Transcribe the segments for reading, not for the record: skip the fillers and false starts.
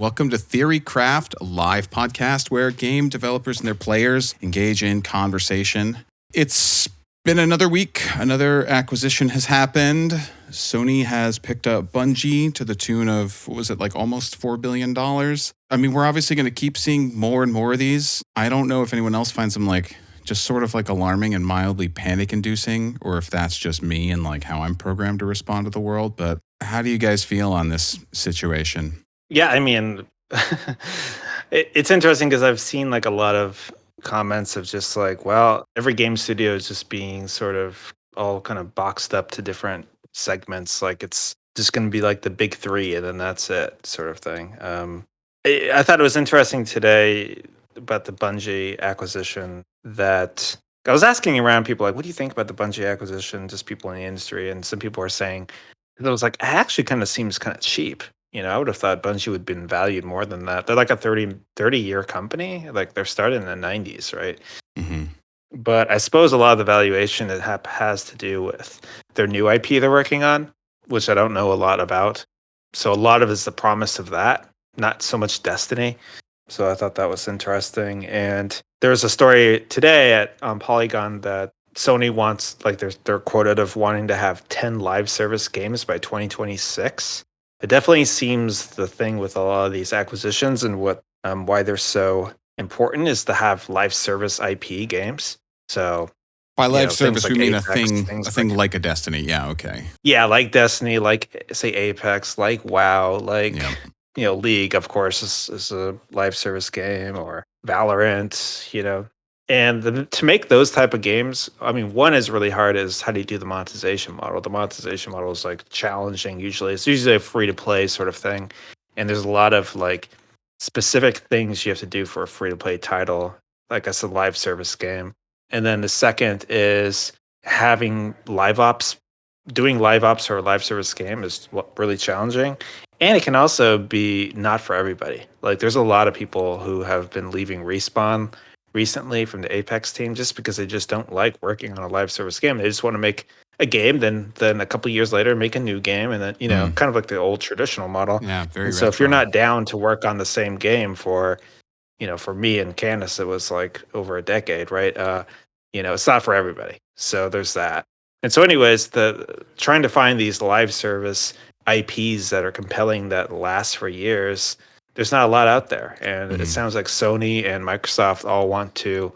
Welcome to Theorycraft, a live podcast where game developers and their players engage in conversation. It's been another week. Another acquisition has happened. Sony has picked up Bungie to the tune of, almost $4 billion? I mean, we're obviously going to keep seeing more and more of these. I don't know if anyone else finds them just sort of alarming and mildly panic-inducing, or if that's just me and how I'm programmed to respond to the world. But how do you guys feel on this situation? Yeah, I mean, it's interesting because I've seen a lot of comments of just every game studio is just being sort of all kind of boxed up to different segments. It's just going to be the big three and then that's it sort of thing. I thought it was interesting today about the Bungie acquisition that I was asking around people, what do you think about the Bungie acquisition? Just people in the industry. And some people are saying, it was it actually kind of seems kind of cheap. I would have thought Bungie would have been valued more than that. They're a 30-year company. They're started in the 90s, right? Mm-hmm. But I suppose a lot of the valuation has to do with their new IP they're working on, which I don't know a lot about. So a lot of it is the promise of that, not so much Destiny. So I thought that was interesting. And there's a story today on Polygon that Sony wants, they're quoted of wanting to have 10 live service games by 2026. It definitely seems the thing with a lot of these acquisitions and what why they're so important is to have live service IP games. So by live service, we mean Apex, a thing like a Destiny. Yeah, okay. Yeah, like Destiny, say Apex, like WoW, League, of course, is a live service game, or Valorant, And to make those type of games, I mean, one is really hard is how do you do the monetization model? The monetization model is challenging usually. It's usually a free to play sort of thing. And there's a lot of specific things you have to do for a free to play title, like I said, live service game. And then the second is having live ops. Doing live ops for a live service game is really challenging. And it can also be not for everybody. There's a lot of people who have been leaving Respawn recently from the Apex team just because they just don't like working on a live service game. They just want to make a game, then a couple of years later make a new game, and then kind of like the old traditional model. Yeah, very. And so if you're not down to work on the same game for me and Candace, it was over a decade, right? It's not for everybody. So there's that. And so anyways, trying to find these live service IPs that are compelling that last for years, there's not a lot out there. And It sounds like Sony and Microsoft all want to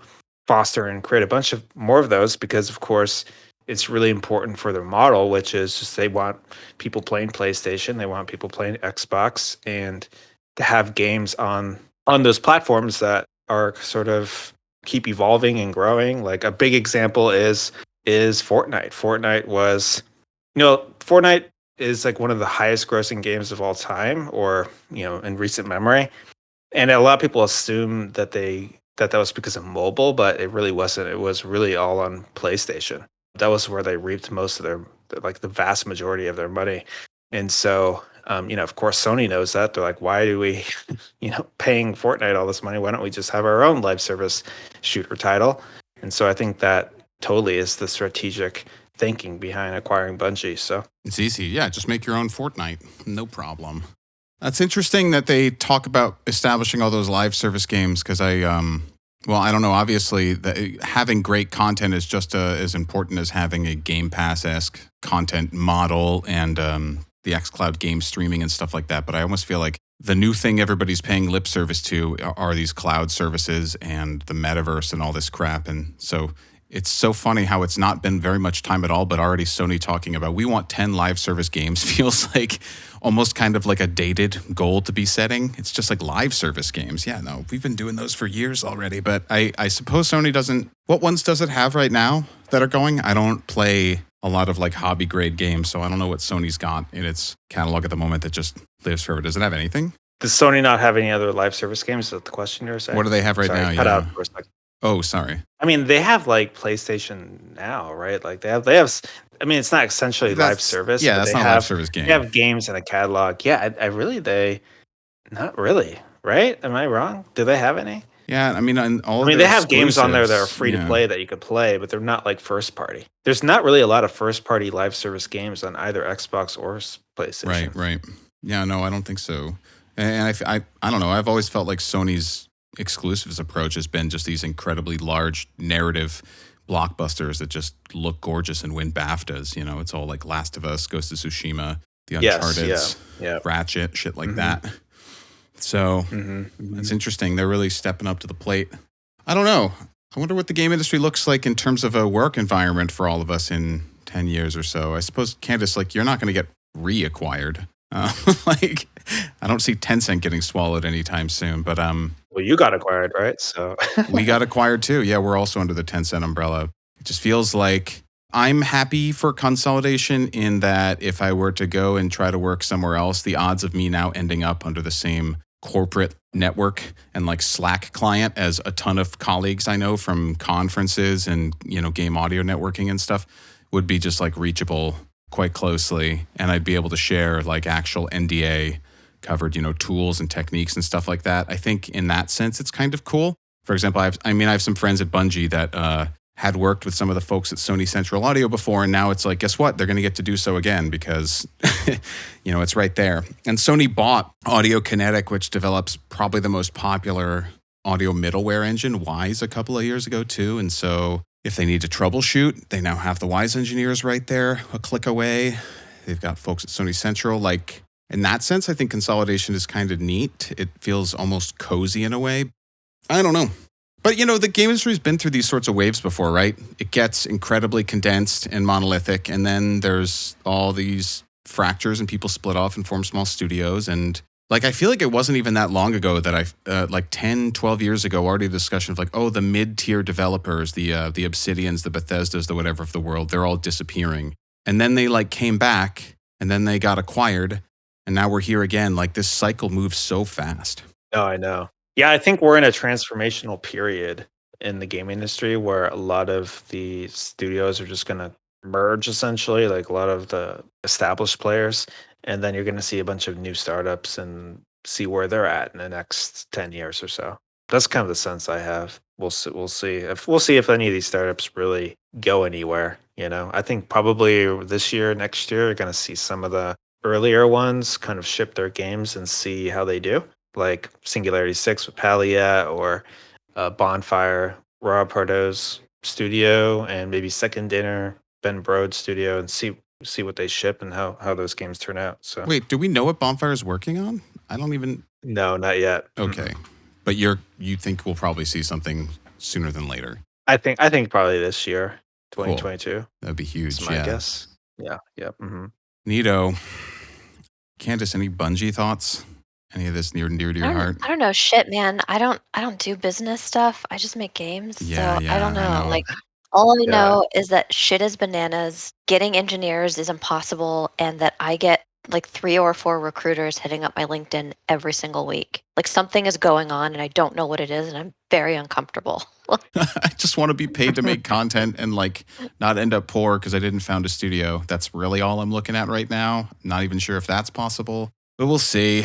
foster and create a bunch of more of those because, of course, it's really important for their model, which is just they want people playing PlayStation, they want people playing Xbox, and to have games on those platforms that are sort of keep evolving and growing. A big example is Fortnite. Fortnite is one of the highest grossing games of all time, or in recent memory. And a lot of people assume that that was because of mobile, but it really wasn't. It was really all on PlayStation. That was where they reaped most of their the vast majority of their money. And so of course Sony knows that. They're why do we paying Fortnite all this money? Why don't we just have our own live service shooter title? And so I think that totally is the strategic thinking behind acquiring Bungie. So it's easy. Yeah, just make your own Fortnite. No problem. That's interesting that they talk about establishing all those live service games because I don't know. Obviously, having great content is just as important as having a Game Pass-esque content model and the xCloud game streaming and stuff like that. But I almost feel like the new thing everybody's paying lip service to are these cloud services and the metaverse and all this crap. And so it's so funny how it's not been very much time at all, but already Sony talking about we want 10 live service games feels almost kind of like a dated goal to be setting. It's just live service games. Yeah, no, we've been doing those for years already. But I suppose Sony doesn't. What ones does it have right now that are going? I don't play a lot of hobby grade games, so I don't know what Sony's got in its catalog at the moment that just lives forever. Does it have anything? Does Sony not have any other live service games? Is that the question you're saying? What do they have right now? Cut out for a second. Oh, sorry. I mean, they have PlayStation Now, right? They have. I mean, it's not essentially live service. Yeah, that's not a live service game. They have games in a catalog. Yeah, not really, right? Am I wrong? Do they have any? Yeah, I mean, they have games on there that are free to play that you could play, but they're not first party. There's not really a lot of first party live service games on either Xbox or PlayStation. Right. Yeah, no, I don't think so. And I don't know. I've always felt like Sony's exclusives approach has been just these incredibly large narrative blockbusters that just look gorgeous and win BAFTAs. You know, it's all like Last of Us, Ghost of Tsushima, the Yes, yeah, Uncharted's, yeah. Ratchet, shit like Mm-hmm. that. So it's interesting. They're really stepping up to the plate. I don't know. I wonder what the game industry looks like in terms of a work environment for all of us in 10 years or so. I suppose, Candace, like, you're not going to get reacquired. Like, I don't see Tencent getting swallowed anytime soon, but Well, you got acquired, right? So we got acquired too. Yeah, we're also under the Tencent umbrella. It just feels like I'm happy for consolidation in that if I were to go and try to work somewhere else, the odds of me now ending up under the same corporate network and like Slack client as a ton of colleagues I know from conferences and, you know, game audio networking and stuff would be just like reachable quite closely. And I'd be able to share like actual NDA covered, you know, tools and techniques and stuff like that. I think in that sense, it's kind of cool. For example, I have some friends at Bungie that had worked with some of the folks at Sony Central Audio before, and now it's like, guess what? They're going to get to do so again because, you know, it's right there. And Sony bought Audio Kinetic, which develops probably the most popular audio middleware engine, Wise, a couple of years ago too. And so if they need to troubleshoot, they now have the Wise engineers right there, a click away. They've got folks at Sony Central. Like, in that sense, I think consolidation is kind of neat. It feels almost cozy in a way. I don't know. But, you know, the game industry has been through these sorts of waves before, right? It gets incredibly condensed and monolithic, and then there's all these fractures and people split off and form small studios. And, like, I feel like it wasn't even that long ago that like 10, 12 years ago, already a discussion of like, oh, the mid-tier developers, the Obsidians, the Bethesdas, the whatever of the world, they're all disappearing. And then they, like, came back, and then they got acquired, and now we're here again. Like, this cycle moves so fast. Oh, I know. Yeah, I think we're in a transformational period in the game industry where a lot of the studios are just going to merge essentially, like a lot of the established players. And then you're going to see a bunch of new startups and see where they're at in the next 10 years or so. That's kind of the sense I have. We'll see if any of these startups really go anywhere, you know. I think probably this year, next year, you're going to see some of the earlier ones kind of ship their games and see how they do, like Singularity 6 with Palia or Bonfire, Rob Pardo's studio, and maybe Second Dinner, Ben Brode's studio, and see what they ship and how those games turn out. So Wait, do we know what Bonfire is working on? I don't even. no, not yet. Okay, Mm-mm. but you think we'll probably see something sooner than later. I think probably this year, Cool. 2022. That'd be Is huge. my Yeah. guess. Yeah. Yeah. Neato. Candace, any Bungie thoughts? Any of this near and dear to your heart? I don't know. Shit, man. I don't do business stuff. I just make games. Yeah, So I yeah, don't I know. know. Like all I Yeah. know is that shit is bananas. Getting engineers is impossible, and that I get like 3 or 4 recruiters hitting up my LinkedIn every single week. Like something is going on and I don't know what it is and I'm very uncomfortable. I just want to be paid to make content and like not end up poor because I didn't found a studio. That's really all I'm looking at right now. Not even sure if that's possible, but we'll see.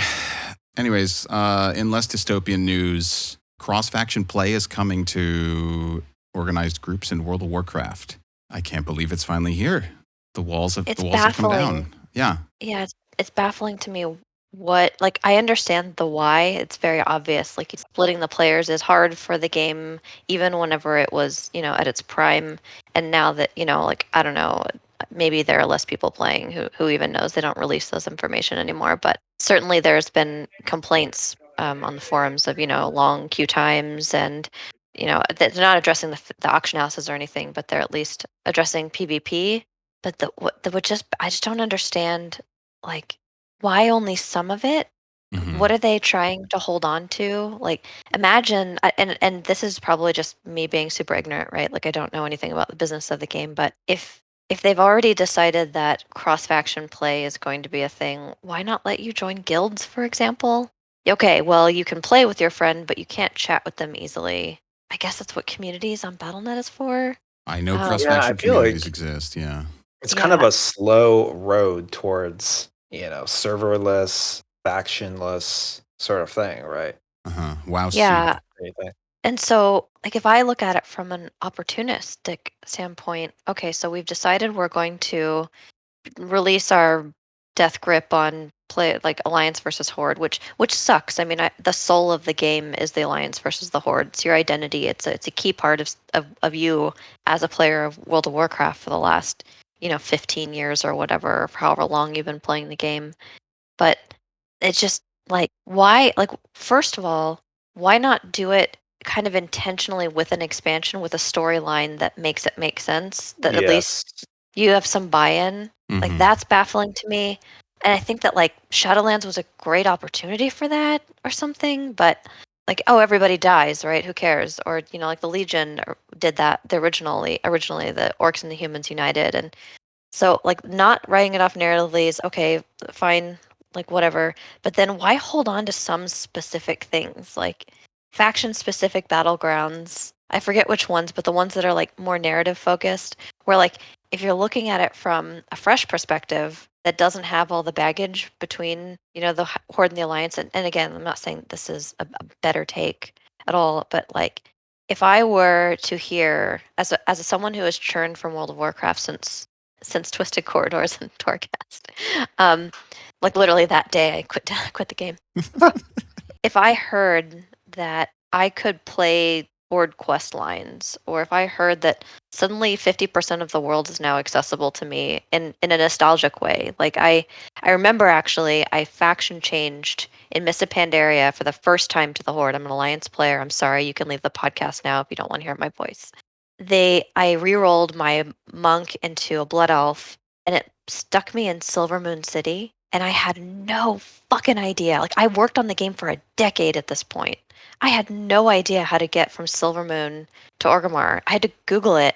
Anyways, in less dystopian news, cross-faction play is coming to organized groups in World of Warcraft. I can't believe it's finally here. The walls have It's come baffling. down. Yeah. Yeah, it's baffling to me what like I understand the why. It's very obvious. Like splitting the players is hard for the game, even whenever it was, you know, at its prime. And now that, you know, like I don't know, maybe there are less people playing who even knows they don't release those information anymore. But certainly there's been complaints on the forums of, you know, long queue times and you know, they're not addressing the auction houses or anything, but they're at least addressing PvP. But the would just I just don't understand like why only some of it? Mhm. What are they trying to hold on to? Like imagine and this is probably just me being super ignorant, right? Like I don't know anything about the business of the game, but if they've already decided that cross faction play is going to be a thing, why not let you join guilds, for example? Okay, well, you can play with your friend, but you can't chat with them easily. I guess that's what communities on BattleNet is for. I know Yeah, I cross-faction feel communities like exist. Yeah. it's kind of Yeah, a slow road towards, serverless, factionless sort of thing, right? Uh-huh. Wow soup. yeah. Anything. And so, like, if I look at it from an opportunistic standpoint, okay, so we've decided we're going to release our death grip on play like Alliance versus Horde, which sucks. I mean, the soul of the game is the Alliance versus the Horde. It's your identity. It's a key part of you as a player of World of Warcraft for the last 15 years or whatever, or however long you've been playing the game. But it's just like, why? Like, first of all, why not do it kind of intentionally with an expansion with a storyline that makes it make sense? That at least Yes. you have some buy-in. Like, that's baffling to me. And I think that like Shadowlands was a great opportunity for that or something, but like, oh, everybody dies, right? Who cares? Or like the Legion did that. Originally the Orcs and the Humans united, and so like not writing it off narratively is okay, fine, like whatever. But then why hold on to some specific things like faction specific battlegrounds? I forget which ones, but the ones that are like more narrative focused, where like if you're looking at it from a fresh perspective that doesn't have all the baggage between the Horde and the Alliance, and again, I'm not saying this is a better take at all, but like if I were to hear as someone who has churned from World of Warcraft since Twisted Corridors and Torcast. Like literally that day I quit the game. If I heard that I could play board quest lines, or if I heard that suddenly 50% of the world is now accessible to me in a nostalgic way. Like I remember actually I faction changed in Mists of Pandaria for the first time to the Horde. I'm an Alliance player. I'm sorry, you can leave the podcast now if you don't want to hear my voice. I re-rolled my monk into a blood elf, and it stuck me in Silvermoon City, and I had no fucking idea. Like I worked on the game for a decade at this point. I had no idea how to get from Silvermoon to Orgrimmar. I had to Google it,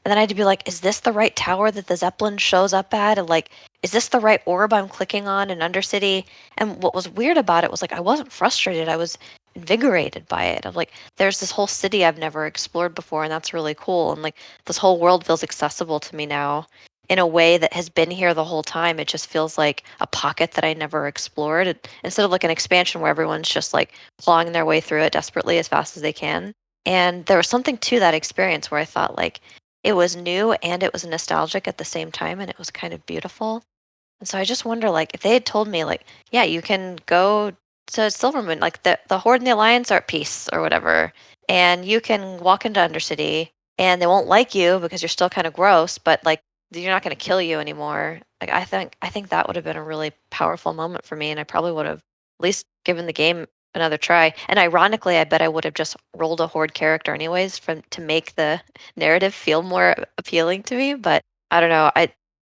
and then I had to be like, is this the right tower that the Zeppelin shows up at? And like, is this the right orb I'm clicking on in Undercity? And what was weird about it was like I wasn't frustrated. I was invigorated by it. Of like, there's this whole city I've never explored before, and that's really cool. And like, this whole world feels accessible to me now in a way that has been here the whole time. It just feels like a pocket that I never explored. Instead of like an expansion where everyone's just like clawing their way through it desperately as fast as they can. And there was something to that experience where I thought like it was new and it was nostalgic at the same time, and it was kind of beautiful. And so I just wonder, like, if they had told me, like, yeah, you can go to Silvermoon, like the Horde and the Alliance are at peace or whatever, and you can walk into Undercity, and they won't like you because you're still kind of gross, but like you're not going to kill you anymore. Like I think that would have been a really powerful moment for me, and I probably would have at least given the game another try. And ironically, I bet I would have just rolled a Horde character anyways to make the narrative feel more appealing to me. But I don't know.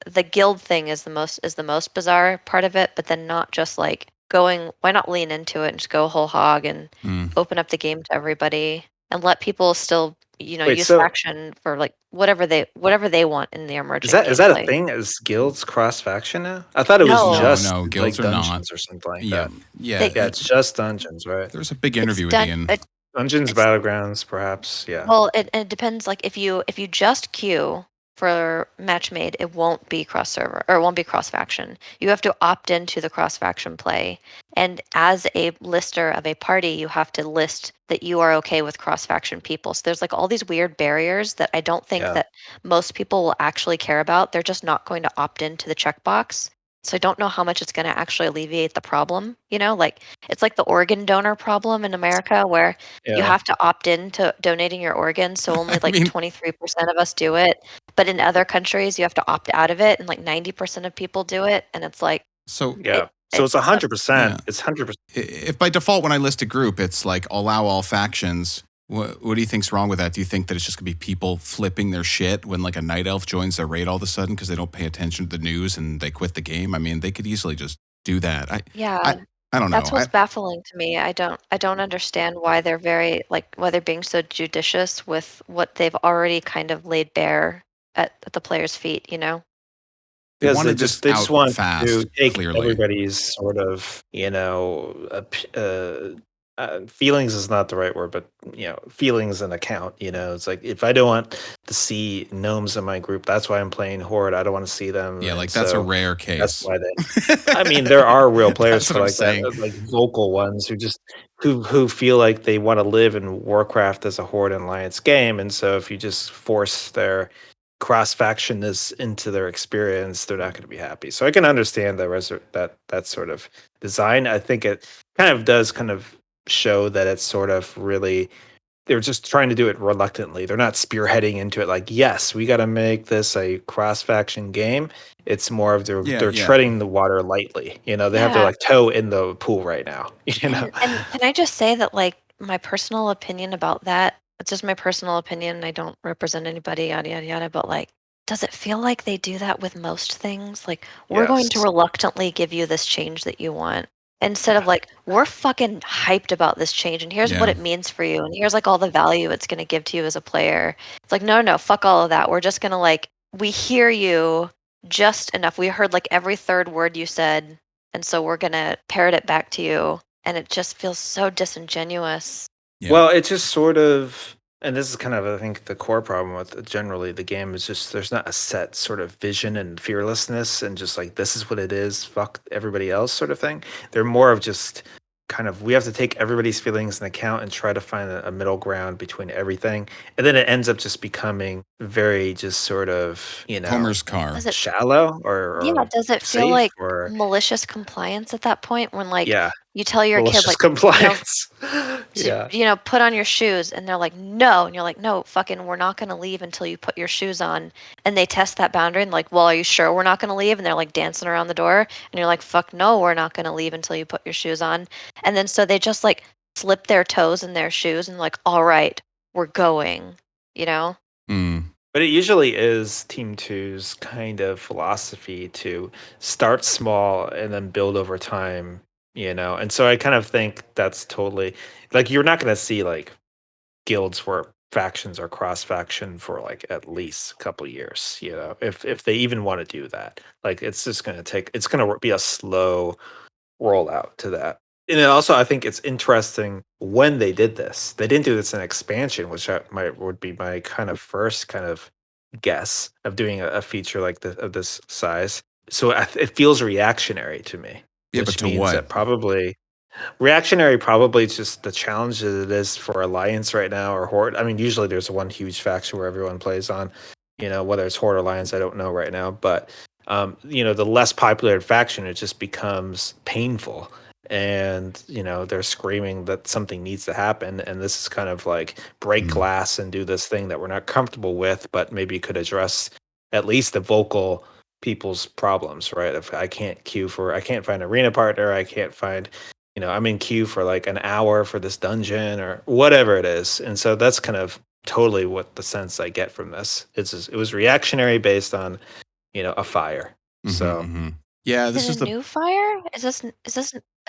The guild thing is the most bizarre part of it, but then not just like going, why not lean into it and just go whole hog and open up the game to everybody and let people still Wait, use so faction for like whatever they want in their is emergent that a gameplay. thing? Is guilds cross faction now? I thought it was No, just No, like guilds are not. dungeons or something like Yeah, that. yeah. Yeah, it's just dungeons, right? There was a big it's interview with done. Ian. Dungeons, It's battlegrounds, perhaps. Yeah. Well, it depends. Like if you just queue for match made, it won't be cross server or it won't be cross faction. You have to opt into the cross faction play, and as a lister of a party, you have to list that you are okay with cross faction people. So there's like all these weird barriers that I don't think Yeah. that most people will actually care about. They're just not going to opt into the checkbox. So I don't know how much it's going to actually alleviate the problem. Like it's like the organ donor problem in America where you Yeah. have to opt in to donating your organs, so only I like mean, 23% of us do it. But in other countries, you have to opt out of it, and like 90% of people do it. And it's like, so Yeah. So it it's 100%. yeah. It's 100%. If by default when I list a group, it's like allow all factions. What do you think's wrong with that? Do you think that it's just gonna be people flipping their shit when like a night elf joins their raid all of a sudden because they don't pay attention to the news and they quit the game? I mean, they could easily just do that. yeah, I don't know. that's what's baffling to me. I don't understand why why they're being so judicious with what they've already kind of laid bare at the players' feet. They Because wanted this they just out want to fast, take clearly. everybody's sort of, feelings is not the right word, but feelings in account. It's like if I don't want to see gnomes in my group, that's why I'm playing Horde. I don't want to see them. Yeah, and like that's a so rare that's case. why they. I mean, there are real players That's for what I'm like that, saying. like vocal ones who feel like they want to live in Warcraft as a Horde and Alliance game, and so if you just force their cross-factionness into their experience, they're not going to be happy. So I can understand that sort of design. I think it kind of does kind of show that it's sort of really they're just trying to do it reluctantly. They're not spearheading into it like, yes, we got to make this a cross-faction game. It's more of they're treading the water lightly. You know, they have their like toe in the pool right now. You know, and can I just say that like my personal opinion about that? It's just my personal opinion. I don't represent anybody, yada yada yada. But like, does it feel like they do that with most things? Like, we're going to Yes. reluctantly give you this change that you want. Instead of like, we're fucking hyped about this change and here's what it means for you and here's like all the value it's going to give to you as a player. It's like, no, fuck all of that. We're just going to like, we hear you just enough. We heard like every third word you said. And so we're going to parrot it back to you. And it just feels so disingenuous. Yeah. Well, it just sort of, and this is kind of, I think, the core problem with generally the game is just there's not a set sort of vision and fearlessness and just like, this is what it is, fuck everybody else sort of thing. They're more of just kind of, we have to take everybody's feelings into account and try to find a middle ground between everything. And then it ends up just becoming very just sort of, you know, Homer's car. shallow or does it feel safe like or malicious compliance at that point when like you tell your kid malicious like compliance. put on your shoes and they're like no and you're like no fucking we're not going to leave until you put your shoes on and they test that boundary and like well are you sure we're not going to leave and they're like dancing around the door and you're like fuck no we're not going to leave until you put your shoes on and then so they just like slip their toes in their shoes and like all right we're going you know. But it usually is Team Two's kind of philosophy to start small and then build over time, you know? And so I kind of think that's totally like you're not going to see like guilds where factions are cross faction for like at least a couple years, you know, if they even want to do that. Like it's just going to take, it's going to be a slow rollout to that. And then also, I think it's interesting when they did this. They didn't do this in expansion, which would be my kind of first kind of guess of doing a feature like this of this size. So it feels reactionary to me, Yeah, but which to means what? that probably reactionary probably just the challenge that it is for Alliance right now or Horde. I mean, usually there's one huge faction where everyone plays on. You know, whether it's Horde or Alliance, I don't know right now, but you know, the less popular faction, it just becomes painful. And, you know, they're screaming that something needs to happen. And this is kind of like break glass and do this thing that we're not comfortable with, but maybe could address at least the vocal people's problems, right? If I can't I can't find an arena partner, I can't find, you know, I'm in queue for like an hour for this dungeon or whatever it is. And so that's kind of totally what the sense I get from this. It was reactionary based on, you know, a fire. So yeah, this is a new fire.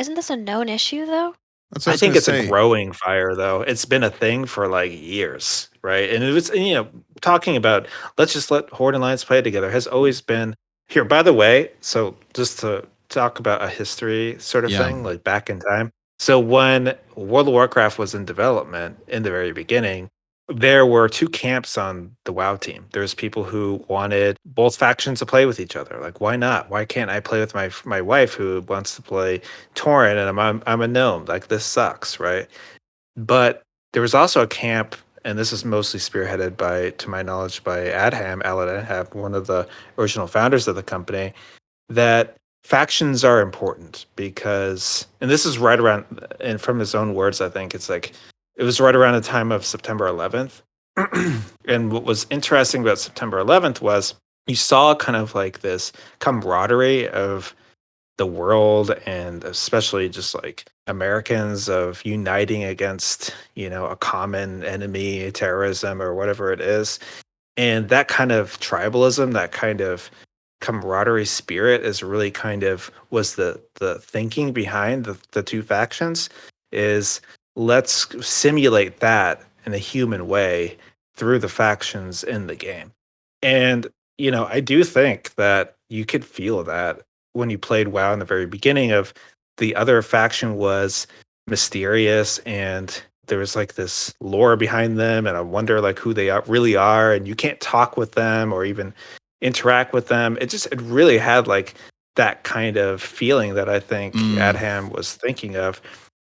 Isn't this a known issue though? That's what I I was think gonna it's a say. growing fire, though. It's been a thing for like years, right? And it was, you know, talking about let's just let Horde and Alliance play together has always been here. By the way, so just to talk about a history sort of thing, like back in time. So when World of Warcraft was in development in the very beginning, there were two camps on the WoW team. There's people who wanted both factions to play with each other. Like, why not? Why can't I play with my wife who wants to play Tauren and I'm a gnome? Like, this sucks, right? But there was also a camp, and this is mostly spearheaded by, to my knowledge, by Alan Adham, one of the original founders of the company, that factions are important because, and this is right around, and from his own words, I think it's like, it was right around the time of September 11th. And what was interesting about September 11th was you saw kind of like this camaraderie of the world and especially just like Americans of uniting against, you know, a common enemy, terrorism or whatever it is. And that kind of tribalism, that kind of camaraderie spirit is really kind of was the thinking behind the two factions is let's simulate that in a human way through the factions in the game. And you know, I do think that you could feel that when you played WoW in the very beginning of the other faction was mysterious and there was like this lore behind them and I wonder like who they really are and you can't talk with them or even interact with them. It really had like that kind of feeling that I think Adham was thinking of.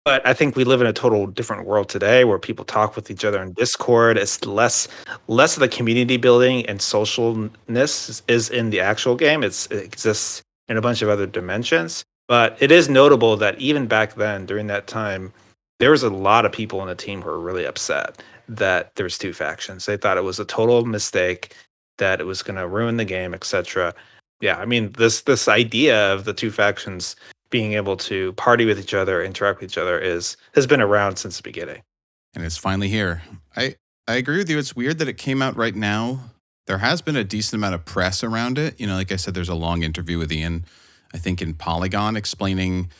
But I think we live in a total different world today where people talk with each other in Discord. It's less of the community building and socialness is in the actual game. It exists in a bunch of other dimensions. But it is notable that even back then, during that time, there was a lot of people on the team who were really upset that there's two factions. They thought it was a total mistake, that it was going to ruin the game, etc. Yeah, I mean this idea of the two factions being able to party with each other, interact with each other has been around since the beginning. And it's finally here. I agree with you. It's weird that it came out right now. There has been a decent amount of press around it. Like I said, there's a long interview with Ian, I think in Polygon, explaining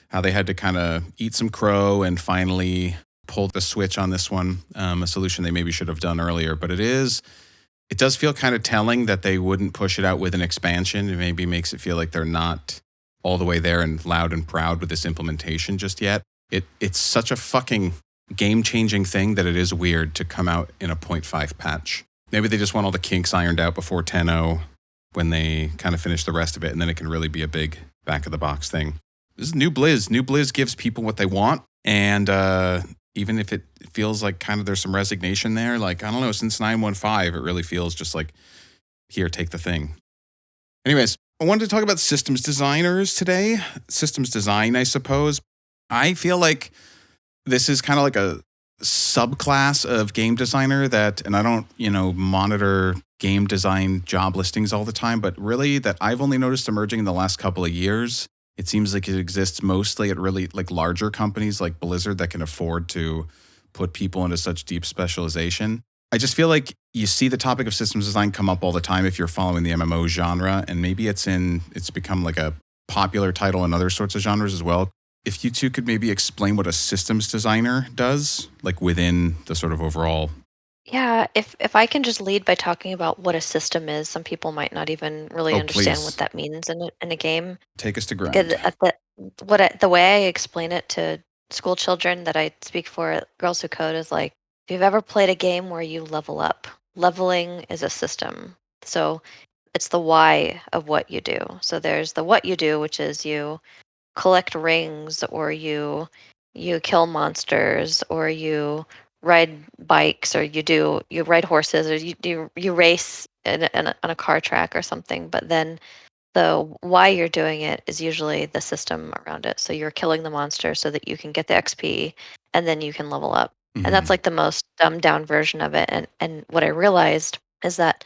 how they had to kind of eat some crow and finally pull the switch on this one, a solution they maybe should have done earlier. But it does feel kind of telling that they wouldn't push it out with an expansion. It maybe makes it feel like they're not all the way there and loud and proud with this implementation just yet. It's such a fucking game-changing thing that it is weird to come out in a 0.5 patch. Maybe they just want all the kinks ironed out before 10.0 when they kind of finish the rest of it, and then it can really be a big back-of-the-box thing. This is New Blizz. New Blizz gives people what they want, and even if it feels like kind of there's some resignation there, like, I don't know, since 9.1.5, it really feels just like, here, take the thing. Anyways, I wanted to talk about systems designers today. Systems design, I suppose. I feel like this is kind of like a subclass of game designer and I don't, monitor game design job listings all the time, but really that I've only noticed emerging in the last couple of years. It seems like it exists mostly at really like larger companies like Blizzard that can afford to put people into such deep specialization. I just feel like you see the topic of systems design come up all the time if you're following the MMO genre, and maybe it's become like a popular title in other sorts of genres as well. If you two could maybe explain what a systems designer does, like within the sort of overall. Yeah, if I can just lead by talking about what a system is, some people might not even really understand Please what that means in a game. take us to Because ground. the way I explain it to school children that I speak for at Girls Who Code is like, if you've ever played a game where you level up, leveling is a system. So it's the why of what you do. So there's the what you do, which is you collect rings, or you kill monsters, or you ride bikes, or you ride horses, or you race on a car track or something. But then the why you're doing it is usually the system around it. So you're killing the monster so that you can get the XP and then you can level up. And that's like the most dumbed down version of it. And what I realized is that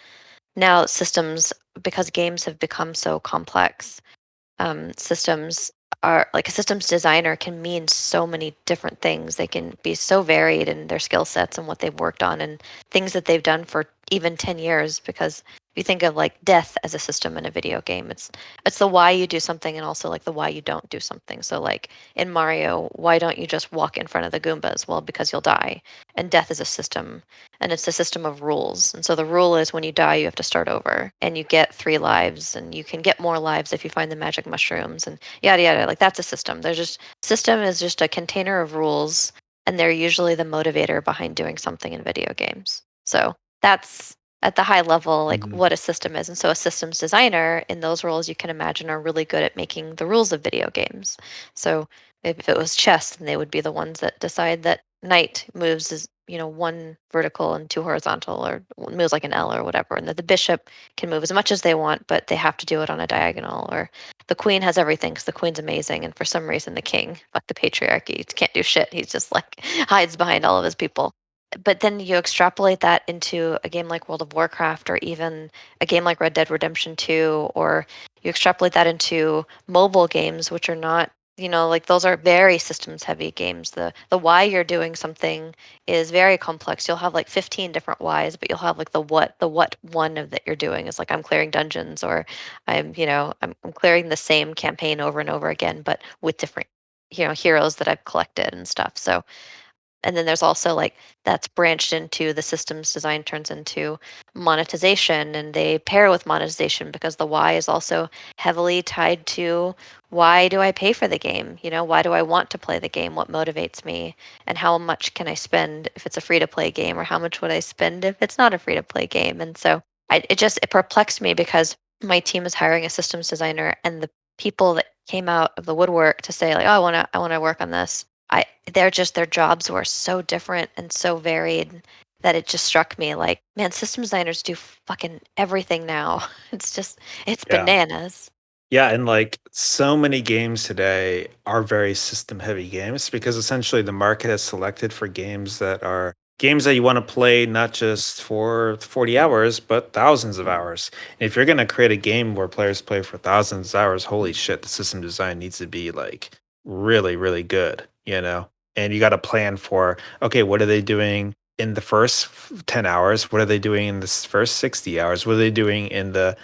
now systems, because games have become so complex, systems are like a systems designer can mean so many different things. They can be so varied in their skill sets and what they've worked on and things that they've done for even 10 years. Because if you think of like death as a system in a video game, it's the why you do something and also like the why you don't do something. So like in Mario, why don't you just walk in front of the Goombas? Well, because you'll die. And death is a system, and it's a system of rules. And so the rule is when you die, you have to start over, and you get 3 lives, and you can get more lives if you find the magic mushrooms, and yada yada. Like that's a system. System is just a container of rules, and they're usually the motivator behind doing something in video games. So that's at the high level, like what a system is. And so a systems designer in those roles, you can imagine, are really good at making the rules of video games. So if it was chess, then they would be the ones that decide that knight moves as 1 vertical and 2 horizontal, or moves like an L or whatever, and that the bishop can move as much as they want, but they have to do it on a diagonal. Or the queen has everything because the queen's amazing, and for some reason the king, fuck the patriarchy, can't do shit. He's just like hides behind all of his people. But then you extrapolate that into a game like World of Warcraft, or even a game like Red Dead Redemption 2, or you extrapolate that into mobile games, which are not, like those are very systems heavy games. The why you're doing something is very complex. You'll have like 15 different whys, but you'll have like the what one of that you're doing is like, I'm clearing dungeons, or I'm clearing the same campaign over and over again, but with different heroes that I've collected and stuff. So, and then there's also like that's branched into the systems design turns into monetization, and they pair with monetization because the why is also heavily tied to why do I pay for the game? Why do I want to play the game? What motivates me? And how much can I spend if it's a free to play game, or how much would I spend if it's not a free to play game? And so it perplexed me because my team is hiring a systems designer, and the people that came out of the woodwork to say like, oh, I want to work on this their jobs were so different and so varied that it just struck me like, man, system designers do fucking everything now. It's Yeah. bananas. Yeah, and like so many games today are very system heavy games because essentially the market has selected for games that are games that you want to play not just for 40 hours, but thousands of hours. And if you're going to create a game where players play for thousands of hours, holy shit, the system design needs to be like really, really good, you know? And you got to plan for, okay, what are they doing in the first 10 hours? What are they doing in the first 60 hours? What are they doing in the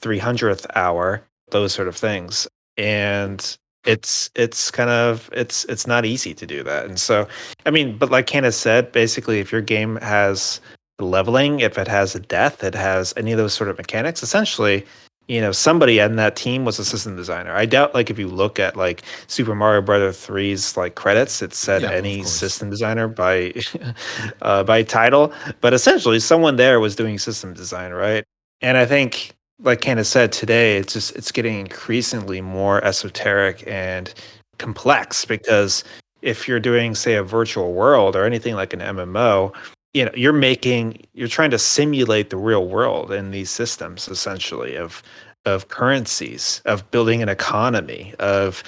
300th hour, those sort of things. And it's kind of it's not easy to do that. And so I mean, but like Candace said, basically if your game has leveling, if it has a death, it has any of those sort of mechanics, essentially, somebody on that team was a system designer. I doubt like if you look at like Super Mario Brother 3's like credits, it said Yeah, of any course. system designer by by title, but essentially someone there was doing system design, right? And I think like Candace said today, it's getting increasingly more esoteric and complex because if you're doing, say, a virtual world or anything like an MMO, you're trying to simulate the real world in these systems essentially of currencies, of building an economy, of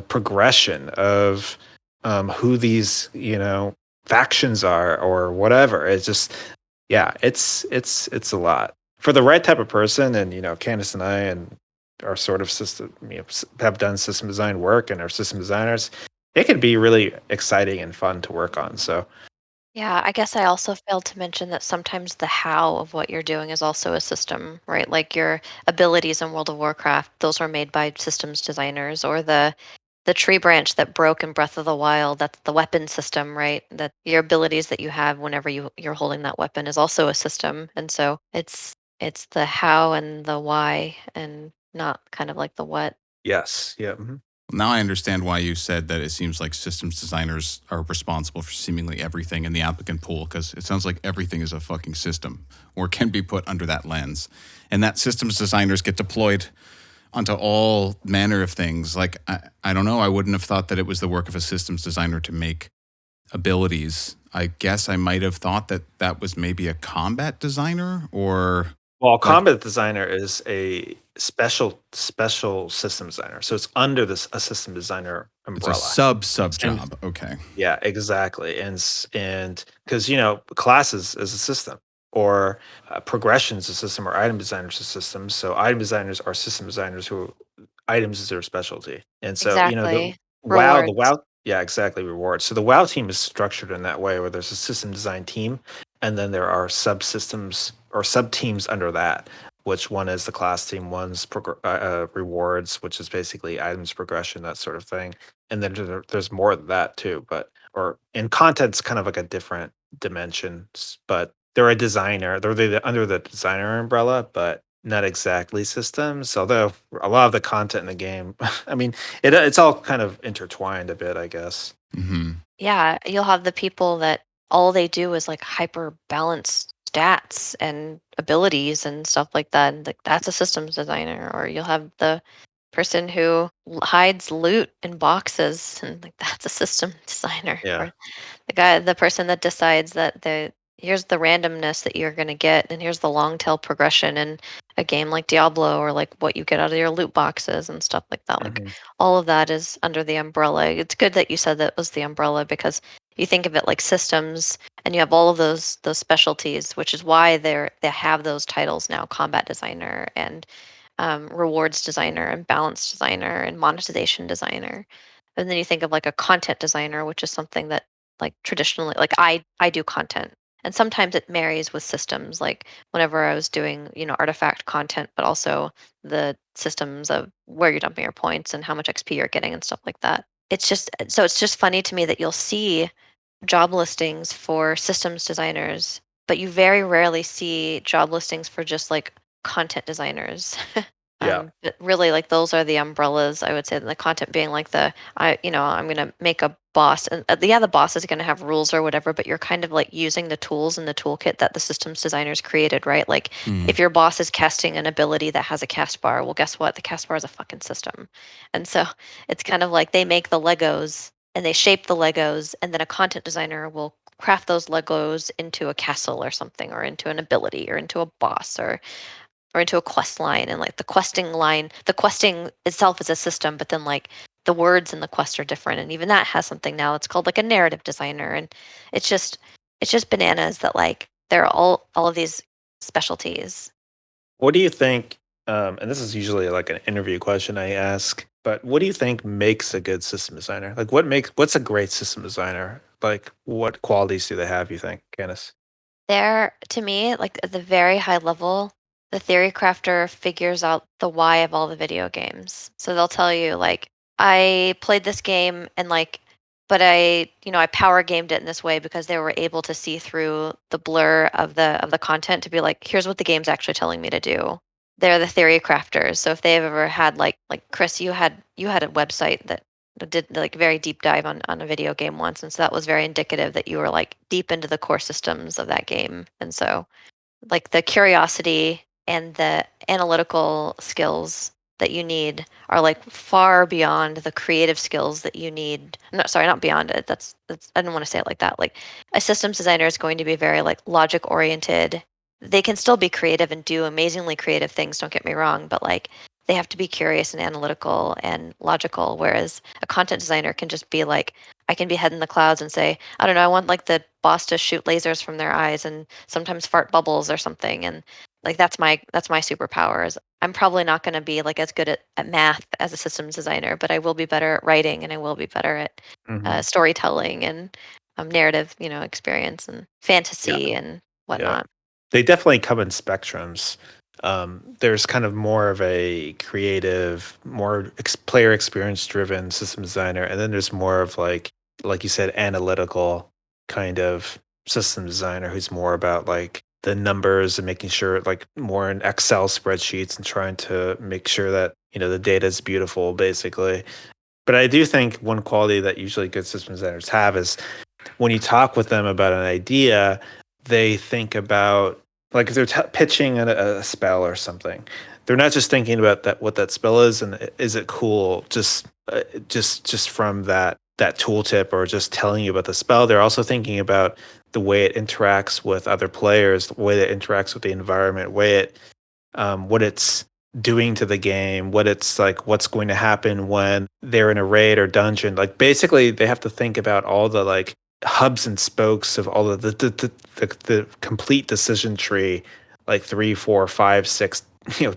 progression, of who these, factions are or whatever. It's just yeah, it's a lot for the right type of person. And Candace and I and our sort of system, have done system design work and are system designers. It can be really exciting and fun to work on. So Yeah, I guess I also failed to mention that sometimes the how of what you're doing is also a system, right? Like your abilities in World of Warcraft, those were made by systems designers, or the tree branch that broke in Breath of the Wild, that's the weapon system, right? That your abilities that you have whenever you're holding that weapon is also a system. And so it's the how and the why and not kind of like the what. yes, yeah, Now I understand why you said that it seems like systems designers are responsible for seemingly everything in the applicant pool, because it sounds like everything is a fucking system or can be put under that lens. And that systems designers get deployed onto all manner of things. Like, I don't know, I wouldn't have thought that it was the work of a systems designer to make abilities. I guess I might have thought that that was maybe a combat designer or well, like combat designer is a special system designer, so it's under this a system designer it's a umbrella. sub And job. Okay. yeah, exactly. And because classes is a system, or progression is a system, or item designers is a system. So item designers are system designers who items is their specialty. And so the Exactly. Rewards. WoW, yeah, exactly, rewards. So the WoW team is structured in that way, where there's a system design team, and then there are subsystems or sub teams under that. Which one is the class team? One's rewards, which is basically items progression, that sort of thing, and then there's more than that too, but or in content's kind of like a different dimension, but they're a designer, under the designer umbrella, but not exactly systems, although a lot of the content in the game I mean it's all kind of intertwined a bit, I guess. Mm-hmm. Yeah, you'll have the people that all they do is like hyper balance stats and abilities and stuff like that. And like that's a systems designer. Or you'll have the person who hides loot in boxes and like that's a system designer. Yeah. Or the person that decides that here's the randomness that you're going to get and here's the long tail progression in a game like Diablo, or like what you get out of your loot boxes and stuff like that. Like Mhm. all of that is under the umbrella. It's good that you said that was the umbrella, because you think of it like systems and you have all of those specialties, which is why they have those titles now: combat designer and rewards designer and balance designer and monetization designer. And then you think of like a content designer, which is something that like traditionally, like I do content, and sometimes it marries with systems. Like whenever I was doing artifact content, but also the systems of where you're dumping your points and how much XP you're getting and stuff like that. It's just funny to me that you'll see job listings for systems designers, but you very rarely see job listings for just like content designers. Yeah. But really, like those are the umbrellas. I would say the content being like I'm gonna make a boss, and yeah, the boss is gonna have rules or whatever, but you're kind of like using the tools in the toolkit that the systems designers created, right? Like if your boss is casting an ability that has a cast bar, well, guess what? The cast bar is a fucking system, and so it's kind of like they make the Legos and they shape the Legos, and then a content designer will craft those Legos into a castle or something, or into an ability, or into a boss, or into a quest line. And like the questing itself is a system, but then like the words in the quest are different, and even that has something now. It's called like a narrative designer, and it's just bananas that like there are all of these specialties. What do you think? And this is usually like an interview question I ask, but what do you think makes a good system designer? Like, what's a great system designer? Like, what qualities do they have? You think, Candace? There, to me, like at the very high level, the theory crafter figures out the why of all the video games. So they'll tell you, like, I played this game and like, but I power gamed it in this way because they were able to see through the blur of the content to be like, here's what the game's actually telling me to do. They're the theory crafters. So if they've ever had like Chris, you had a website that did like very deep dive on a video game once, and so that was very indicative that you were like deep into the core systems of that game. And so like the curiosity and the analytical skills that you need are like far beyond the creative skills that you need. No, sorry, not beyond it. That's I didn't want to say it like that. Like a systems designer is going to be very like logic oriented. They can still be creative and do amazingly creative things, don't get me wrong, but like they have to be curious and analytical and logical, whereas a content designer can just be like, I can be head in the clouds and say, I don't know, I want like the boss to shoot lasers from their eyes and sometimes fart bubbles or something. And like that's my superpowers. I'm probably not going to be like as good at math as a systems designer, but I will be better at writing, and I will be better at Hmm. storytelling and narrative, experience and Yeah, fantasy and yeah. whatnot. They definitely come in spectrums. There's kind of more of a creative, more player experience driven system designer, and then there's more of like you said, analytical kind of system designer who's more about like the numbers and making sure like more in Excel spreadsheets and trying to make sure that the data is beautiful, basically. But I do think one quality that usually good system designers have is when you talk with them about an idea, they think about like if they're pitching a spell or something, they're not just thinking about that what that spell is and is it cool just from that tooltip or just telling you about the spell. They're also thinking about the way it interacts with other players, the way that it interacts with the environment, what it's doing to the game, what it's like, what's going to happen when they're in a raid or dungeon. Like basically, they have to think about all the like hubs and spokes of all of the complete decision tree, like 3, 4, 5, 6,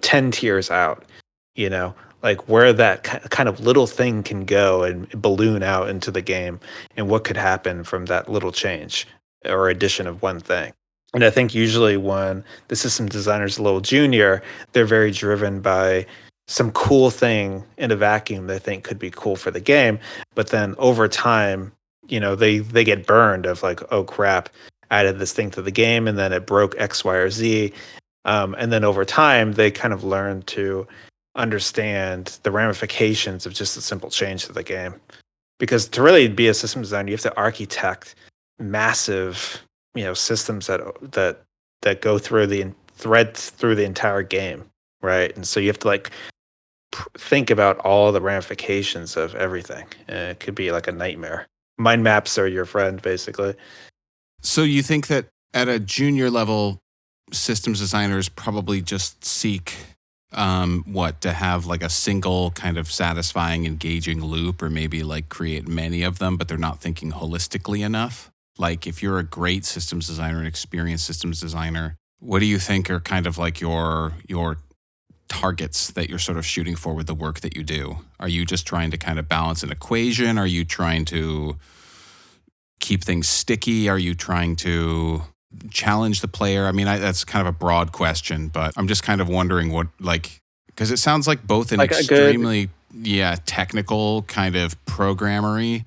10 tiers out. You know, like where that kind of little thing can go and balloon out into the game, and what could happen from that little change or addition of one thing. And I think usually when the system designer's a little junior, they're very driven by some cool thing in a vacuum they think could be cool for the game. But then over time, they get burned of like, oh crap, I added this thing to the game and then it broke X, Y, or Z. And then over time, they kind of learn to understand the ramifications of just a simple change to the game. Because to really be a system designer, you have to architect massive, systems that go through the thread through the entire game, right? And so you have to like think about all the ramifications of everything. It could be like a nightmare. Mind maps are your friend, basically. So you think that at a junior level, systems designers probably just seek to have like a single kind of satisfying, engaging loop, or maybe like create many of them, but they're not thinking holistically enough? Like if you're a great systems designer, an experienced systems designer, what do you think are kind of like your targets that you're sort of shooting for with the work that you do? Are you just trying to kind of balance an equation? Are you trying to keep things sticky? Are you trying to challenge the player? I mean, that's kind of a broad question, but I'm just kind of wondering what, like, because it sounds like both an Like a good extremely, technical kind of programmery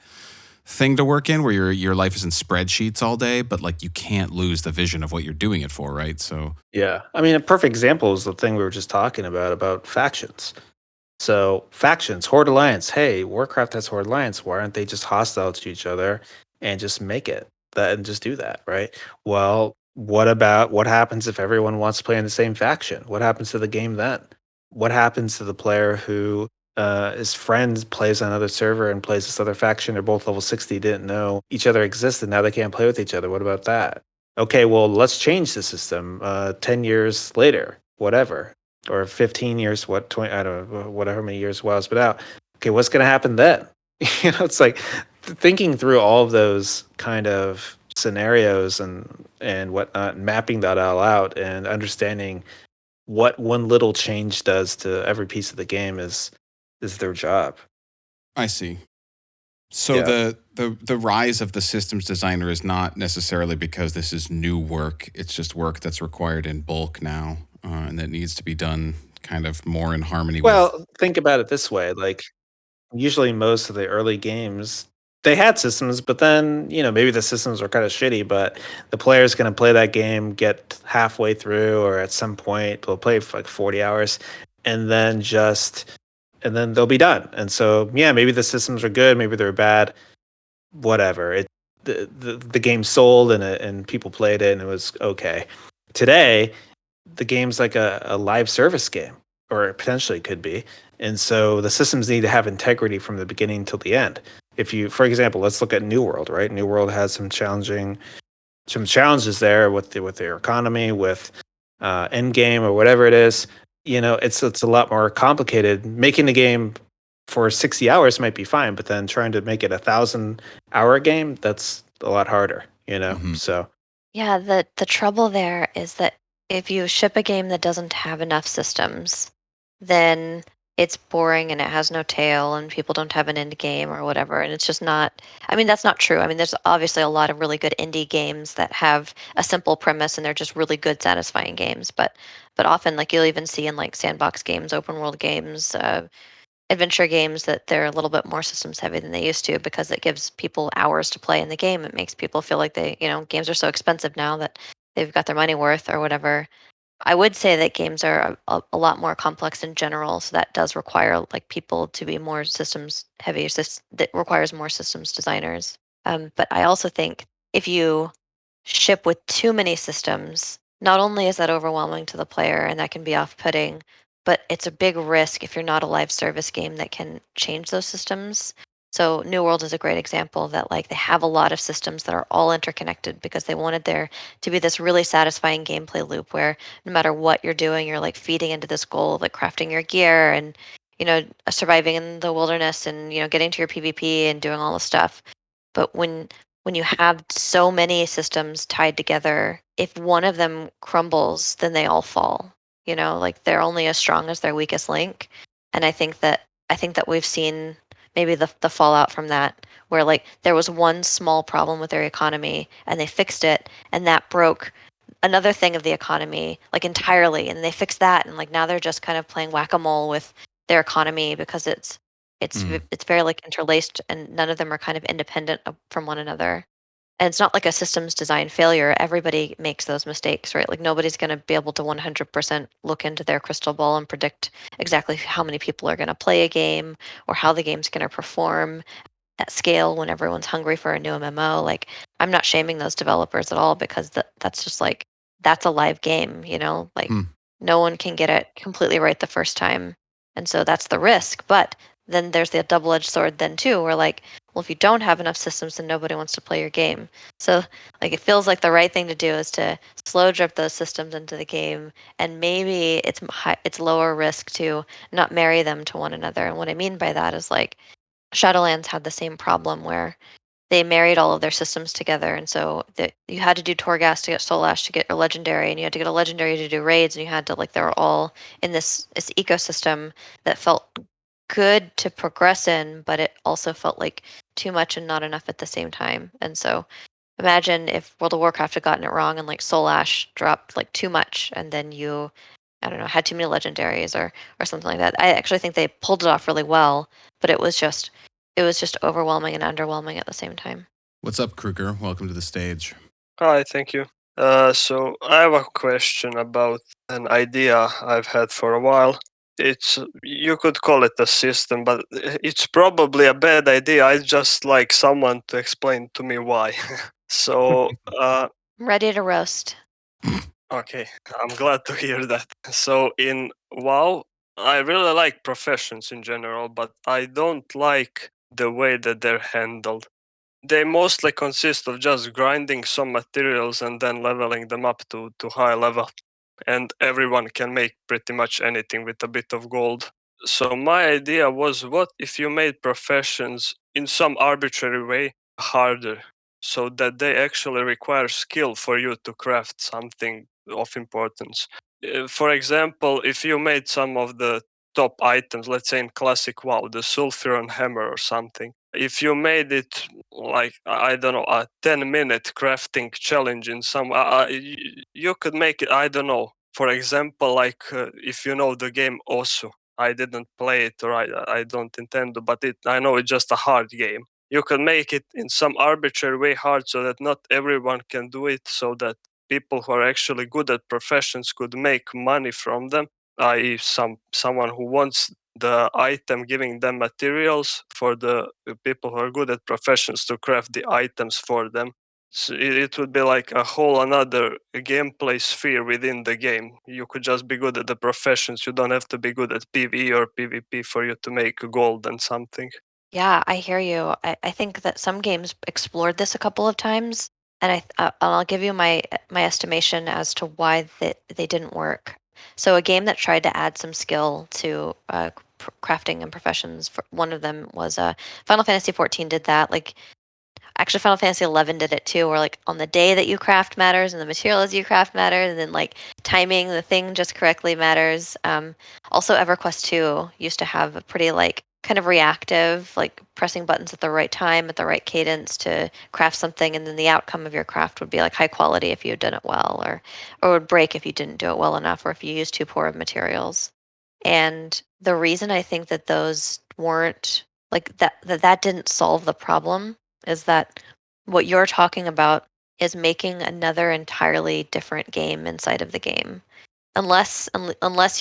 thing to work in where your life is in spreadsheets all day, but like you can't lose the vision of what you're doing it for, right? So, Yeah. I mean, a perfect example is the thing we were just talking about factions. So, factions, Horde Alliance. Hey, Warcraft has Horde Alliance. Why aren't they just hostile to each other and just make it that and just do that, right? Well, what happens if everyone wants to play in the same faction? What happens to the game then? What happens to the player who his friend plays on another server and plays this other faction. They're both level 60, didn't know each other existed. Now they can't play with each other. What about that? Okay, well, let's change the system. 10 years later, whatever, or 15 years, 20, I don't know, whatever many years WoW's been out. Okay, what's going to happen then? It's like thinking through all of those kind of scenarios and whatnot, and mapping that all out and understanding what one little change does to every piece of the game is their job. I see. So the rise of the systems designer is not necessarily because this is new work. It's just work that's required in bulk now, and that needs to be done kind of more in harmony with. Well, think about it this way: like usually most of the early games they had systems, but then maybe the systems were kind of shitty. But the player's going to play that game, get halfway through, or at some point they'll play for like 40 hours, and then they'll be done. And so, yeah, maybe the systems are good, maybe they're bad, whatever. The game sold and people played it and it was okay. Today, the game's like a live service game, or it potentially could be. And so the systems need to have integrity from the beginning till the end. If you, for example, let's look at New World, right? New World has some challenges there with their economy, with end game or whatever it is. It's a lot more complicated. Making the game for 60 hours might be fine, but then trying to make it 1,000-hour game, that's a lot harder. Mhm. So Yeah, the trouble there is that if you ship a game that doesn't have enough systems, then it's boring and it has no tail and people don't have an end game or whatever. And it's just not, I mean, that's not true. I mean, there's obviously a lot of really good indie games that have a simple premise and they're just really good, satisfying games. But often, like you'll even see in like sandbox games, open world games, adventure games, that they're a little bit more systems heavy than they used to, because it gives people hours to play in the game. It makes people feel like games are so expensive now that they've got their money worth or whatever. I would say that games are a lot more complex in general, so that does require like people to be more systems heavy. That requires more systems designers. But I also think if you ship with too many systems, not only is that overwhelming to the player and that can be off-putting, but it's a big risk if you're not a live service game that can change those systems. So New World is a great example that like they have a lot of systems that are all interconnected because they wanted there to be this really satisfying gameplay loop where no matter what you're doing, you're like feeding into this goal of like crafting your gear and surviving in the wilderness and getting to your PvP and doing all the stuff. But when you have so many systems tied together, if one of them crumbles, then they all fall. Like they're only as strong as their weakest link. And I think that we've seen maybe the fallout from that, where like there was one small problem with their economy and they fixed it, and that broke another thing of the economy like entirely, and they fixed that, and like now they're just kind of playing whack-a-mole with their economy because it's very like interlaced, and none of them are kind of independent from one another. And it's not like a systems design failure. Everybody makes those mistakes, right? Like nobody's going to be able to 100% look into their crystal ball and predict exactly how many people are going to play a game or how the game's going to perform at scale when everyone's hungry for a new MMO. Like I'm not shaming those developers at all, because that's just like that's a live game, like Hmm. no one can get it completely right the first time. And so that's the risk. But then there's the double-edged sword then too, where like, well, if you don't have enough systems, then nobody wants to play your game. So like it feels like the right thing to do is to slow drip those systems into the game, and maybe it's lower risk to not marry them to one another. And what I mean by that is like Shadowlands had the same problem where they married all of their systems together, and so you had to do Torghast to get Soul Ash to get a legendary, and you had to get a legendary to do raids, and you had to like they were all in this ecosystem that felt good to progress in, but it also felt like too much and not enough at the same time. And so imagine if World of Warcraft had gotten it wrong and like Soul Ash dropped like too much, and then you, I don't know, had too many legendaries or something like that. I actually think they pulled it off really well, but it was just overwhelming and underwhelming at the same time. What's up, Kruger? Welcome to the stage. Hi, thank you. So I have a question about an idea I've had for a while. You could call it a system, but it's probably a bad idea. I just like someone to explain to me why. So, I'm ready to roast. okay, I'm glad to hear that. So in WoW, I really like professions in general, but I don't like the way that they're handled. They mostly consist of just grinding some materials and then leveling them up to high level. And everyone can make pretty much anything with a bit of gold. So my idea was, what if you made professions in some arbitrary way harder, so that they actually require skill for you to craft something of importance. For example, if you made some of the top items, let's say in classic WoW, the Sulfuron hammer or something, if you made it like, I don't know, a 10-minute crafting challenge in some, you could make it, I don't know, for example, like if you know the game Osu. I didn't play it, or I don't intend to, but I know it's just a hard game. You can make it in some arbitrary way hard, so that not everyone can do it, so that people who are actually good at professions could make money from them, i.e. someone who wants the item giving them materials for the people who are good at professions to craft the items for them. So it would be like a whole another gameplay sphere within the game. You could just be good at the professions. You don't have to be good at PvE or PvP for you to make gold and something. Yeah, I hear you. I think that some games explored this a couple of times, and I'll give you my estimation as to why they didn't work. So a game that tried to add some skill to crafting and professions. One of them was Final Fantasy 14 did that. Like actually Final Fantasy 11 did it too, where like on the day that you craft matters and the materials you craft matter, and then like timing the thing just correctly matters. Also EverQuest 2 used to have a pretty like kind of reactive, like pressing buttons at the right time, at the right cadence to craft something, and then the outcome of your craft would be like high quality if you had done it well, or would break if you didn't do it well enough, or if you used too poor of materials. And the reason I think that those weren't like that didn't solve the problem is that what you're talking about is making another entirely different game inside of the game. Unless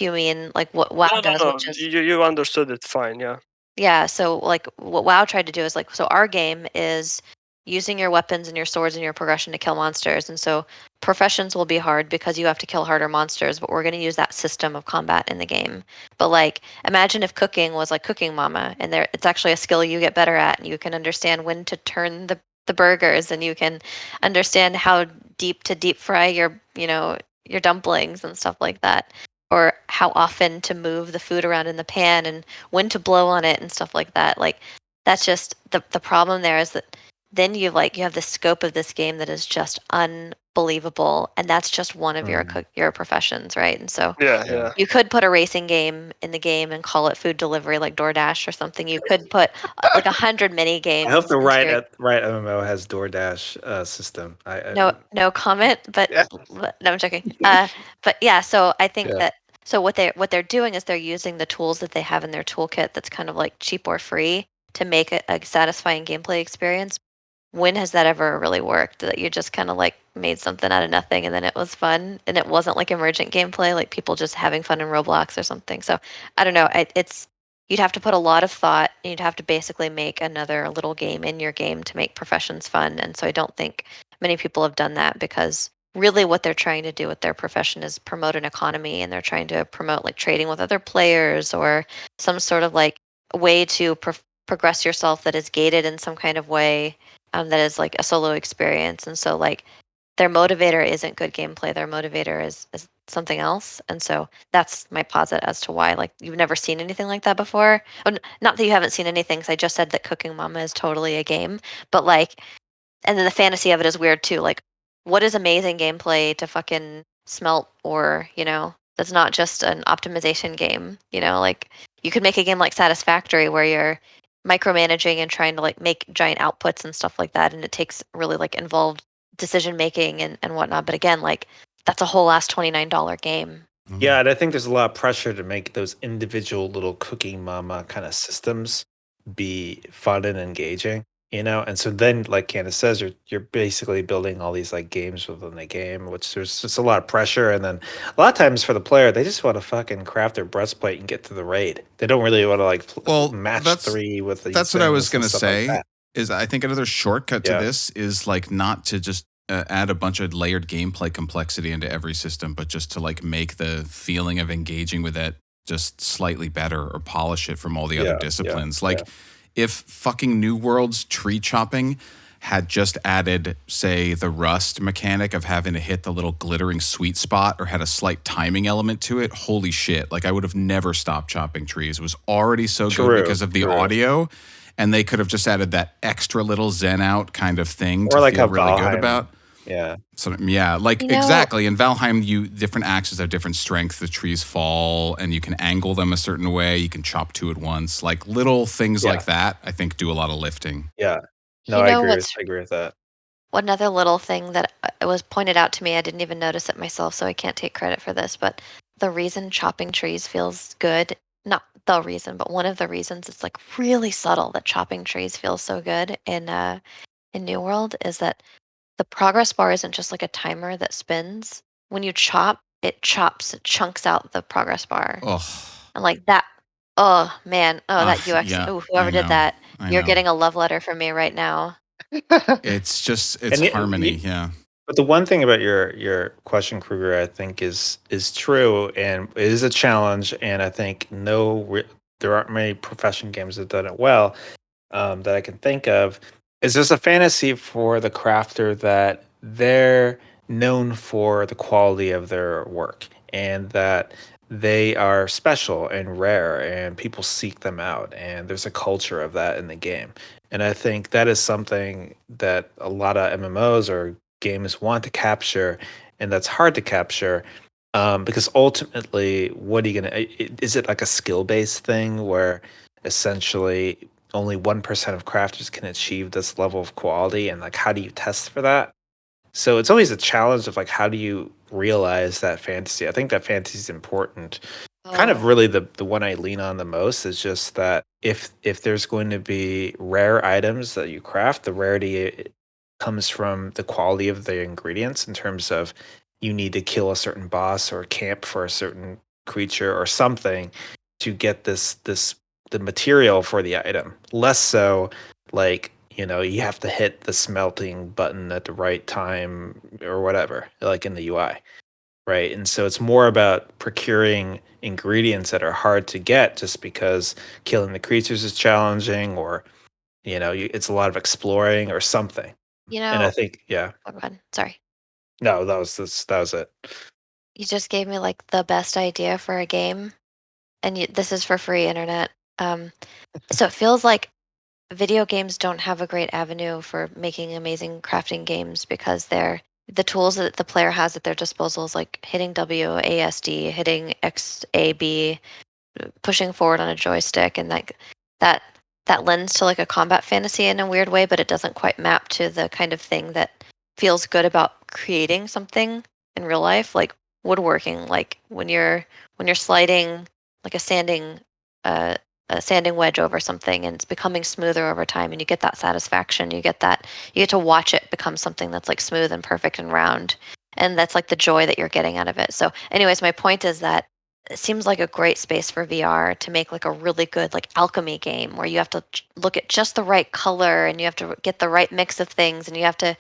you mean like what WoW does, No. which is You understood it fine, yeah. yeah, so like what WoW tried to do is like so our game is using your weapons and your swords and your progression to kill monsters. And so professions will be hard because you have to kill harder monsters, but we're going to use that system of combat in the game. But like imagine if cooking was like Cooking Mama and there it's actually a skill you get better at and you can understand when to turn the burgers and you can understand how deep to deep fry your, your dumplings and stuff like that. Or how often to move the food around in the pan and when to blow on it and stuff like that. Like that's just the problem there is that then you have the scope of this game that is just unbelievable, and that's just one of your professions, right? And so Yeah. you could put a racing game in the game and call it food delivery like DoorDash or something. You could put like 100 mini games. I hope the right MMO has DoorDash system. No comment, but, Yeah. but no, I'm joking. But yeah, so I think that so what they're doing is they're using the tools that they have in their toolkit that's kind of like cheap or free to make a satisfying gameplay experience. When has that ever really worked? That you just kind of like made something out of nothing and then it was fun and it wasn't like emergent gameplay, like people just having fun in Roblox or something. So I don't know. It's you'd have to put a lot of thought. And you'd have to basically make another little game in your game to make professions fun. And so I don't think many people have done that because really what they're trying to do with their profession is promote an economy and they're trying to promote like trading with other players or some sort of like way to progress yourself that is gated in some kind of way that is like a solo experience. And so like their motivator isn't good gameplay. Their motivator is something else. And so that's my posit as to why like you've never seen anything like that before. Not that you haven't seen anything, because I just said that Cooking Mama is totally a game, but like, and then the fantasy of it is weird too. Like, what is amazing gameplay to fucking smelt or, that's not just an optimization game, like you could make a game like Satisfactory where you're micromanaging and trying to like make giant outputs and stuff like that. And it takes really like involved decision making and whatnot. But again, like that's a whole last $29 game. Yeah, and I think there's a lot of pressure to make those individual little Cooking Mama kind of systems be fun and engaging, And so then, like Candace says, you're basically building all these like games within the game, which there's just a lot of pressure. And then a lot of times for the player, they just want to fucking craft their breastplate and get to the raid. They don't really want to like match three with these. That's what I was going to say. Like is I think another shortcut to this is like not to just add a bunch of layered gameplay complexity into every system, but just to like make the feeling of engaging with it just slightly better or polish it from all the other Yeah, disciplines. yeah. Like if fucking New World's tree chopping had just added, say, the rust mechanic of having to hit the little glittering sweet spot or had a slight timing element to it, holy shit. Like I would have never stopped chopping trees. It was already so good because of the audio. And they could have just added that extra little zen out kind of thing Or to like feel a really good Valheim. about. Yeah. So yeah, like exactly. In Valheim, different axes have different strength. The trees fall, and you can angle them a certain way. You can chop two at once. Like little things like that, I think, do a lot of lifting. Yeah. No, I agree with that. Another little thing that was pointed out to me, I didn't even notice it myself, so I can't take credit for this, but the reason chopping trees feels good, not the reason, but one of the reasons it's like really subtle that chopping trees feels so good in New World is that the progress bar isn't just like a timer that spins. When you chop, it chunks out the progress bar. Oh. And like that, oh man, that UX, yeah, whoever did that, you're know. getting a love letter from me right now. It's harmony, yeah. But the one thing about your question, Kruger, I think is true, and it is a challenge. And I think there aren't many profession games that have done it well that I can think of. Is just a fantasy for the crafter that they're known for the quality of their work and that they are special and rare and people seek them out and there's a culture of that in the game. And I think that is something that a lot of MMOs or games want to capture, and that's hard to capture because ultimately, what are you gonna? Is it like a skill-based thing where essentially only 1% of crafters can achieve this level of quality, and like how do you test for that? So it's always a challenge of like how do you realize that fantasy? I think that fantasy is important. Kind of really the one I lean on the most is just that if there's going to be rare items that you craft, the rarity comes from the quality of the ingredients in terms of you need to kill a certain boss or camp for a certain creature or something to get the material for the item. Less so like, you have to hit the smelting button at the right time or whatever, like in the UI. Right. And so it's more about procuring ingredients that are hard to get just because killing the creatures is challenging or, it's a lot of exploring or something. And I think, yeah. Oh, go ahead. Sorry. No, that was it. You just gave me like the best idea for a game, and this is for free internet. So it feels like video games don't have a great avenue for making amazing crafting games because the tools that the player has at their disposal is like hitting WASD, hitting XAB, pushing forward on a joystick, and like that that lends to like a combat fantasy in a weird way, but it doesn't quite map to the kind of thing that feels good about creating something in real life, like woodworking, like when you're sliding like uh, a sanding wedge over something and it's becoming smoother over time and you get that satisfaction, you get to watch it become something that's like smooth and perfect and round, and that's like the joy that you're getting out of it. So anyways, my point is that it seems like a great space for VR to make like a really good like alchemy game where you have to look at just the right color and you have to get the right mix of things and you have to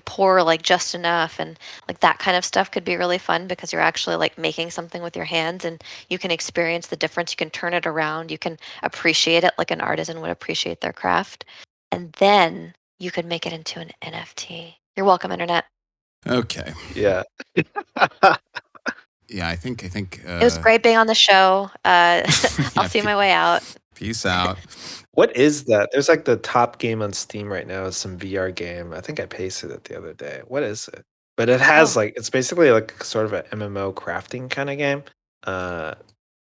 pour like just enough, and like that kind of stuff could be really fun because you're actually like making something with your hands and you can experience the difference, you can turn it around, you can appreciate it like an artisan would appreciate their craft, and then you could make it into an NFT. You're welcome, internet. Okay. Yeah. Yeah, I think It was great being on the show. I'll see my way out. Peace out. What is that? There's like the top game on Steam right now is some VR game. I think I pasted it the other day. What is it? But it has it's basically like sort of an MMO crafting kind of game. I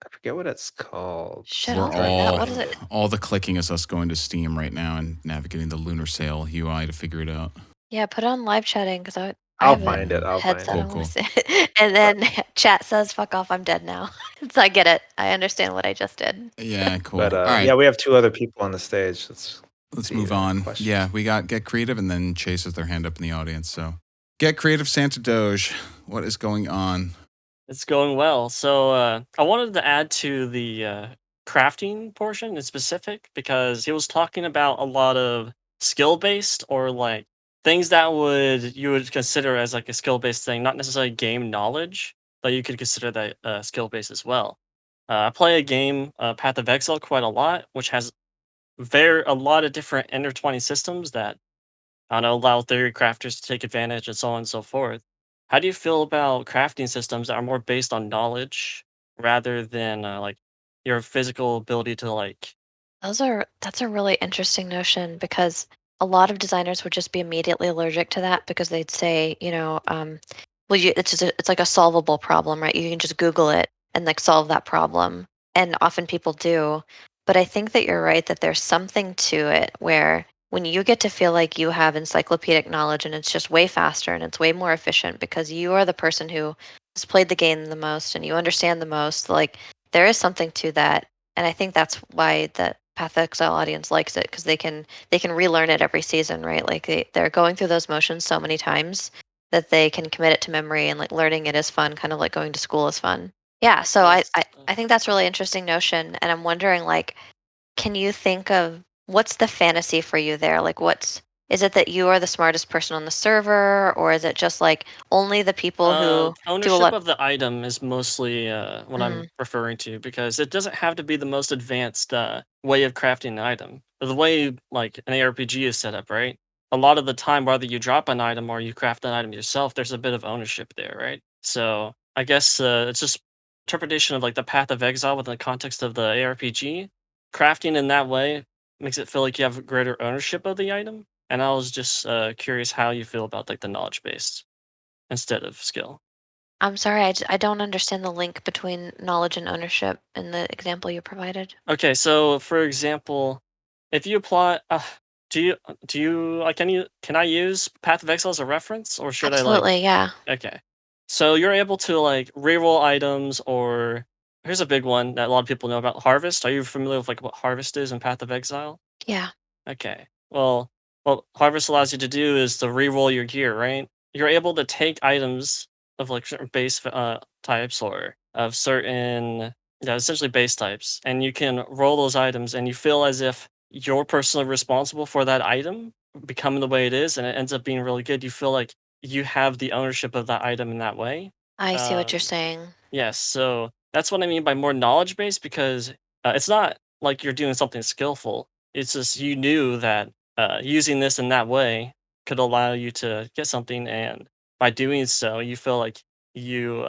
forget what it's called. Shit, I'll find out. What is it? All the clicking is us going to Steam right now and navigating the Lunar Sail UI to figure it out. Yeah, put it on live chatting because I'll find it. I'll find headset it. on with it. And then chat says, "Fuck off, I'm dead now." So I get it. I understand what I just did. Yeah, cool. But All right. yeah, we have two other people on the stage. Let's move on. Questions. Yeah, we got Get Creative and then Chase has their hand up in the audience. So Get Creative, Santa Doge, what is going on? It's going well. So I wanted to add to the crafting portion in specific because he was talking about a lot of skill based or like things that you would consider as like a skill based thing, not necessarily game knowledge, but you could consider that skill based as well. I play a game, Path of Exile, quite a lot, which has a lot of different intertwining systems that I don't know, allow theory crafters to take advantage and so on and so forth. How do you feel about crafting systems that are more based on knowledge rather than like your physical ability to like? That's a really interesting notion because a lot of designers would just be immediately allergic to that because they'd say, well, it's like a solvable problem, right? You can just Google it and like solve that problem, and often people do. But I think that you're right that there's something to it where when you get to feel like you have encyclopedic knowledge and it's just way faster and it's way more efficient because you are the person who has played the game the most and you understand the most, like there is something to that, and I think that's why the Path of Exile audience likes it because they can relearn it every season, right? Like they're going through those motions so many times that they can commit it to memory, and like learning it is fun, kind of like going to school is fun. Yeah, so I That's I, I think that's really interesting notion, and I'm wondering like can you think of what's the fantasy for you there? Like, is it that you are the smartest person on the server, or is it just like only the people who do a ownership lot? of the item is mostly what I'm Mm, referring to because it doesn't have to be the most advanced way of crafting an item. The way like an ARPG is set up, right? A lot of the time, whether you drop an item or you craft an item yourself, there's a bit of ownership there, right? So I guess it's just interpretation of like the Path of Exile within the context of the ARPG. Crafting in that way makes it feel like you have greater ownership of the item. And I was just curious how you feel about like the knowledge based instead of skill. I'm sorry, I don't understand the link between knowledge and ownership in the example you provided. Okay, so for example, if you apply, do you like can I use Path of Exile as a reference, or should I like? Absolutely, yeah, Okay, so you're able to like reroll items, or here's a big one that a lot of people know about Harvest. Are you familiar with like what Harvest is in Path of Exile? yeah. Okay. Well, what Harvest allows you to do is to re-roll your gear, right? You're able to take items of like certain base types or of certain, yeah, essentially base types, and you can roll those items, and you feel as if you're personally responsible for that item becoming the way it is, and it ends up being really good. You feel like you have the ownership of that item in that way. I see what you're Um, saying. Yes, so that's what I mean by more knowledge based because it's not like you're doing something skillful. It's just you knew that using this in that way could allow you to get something, and by doing so, you feel like you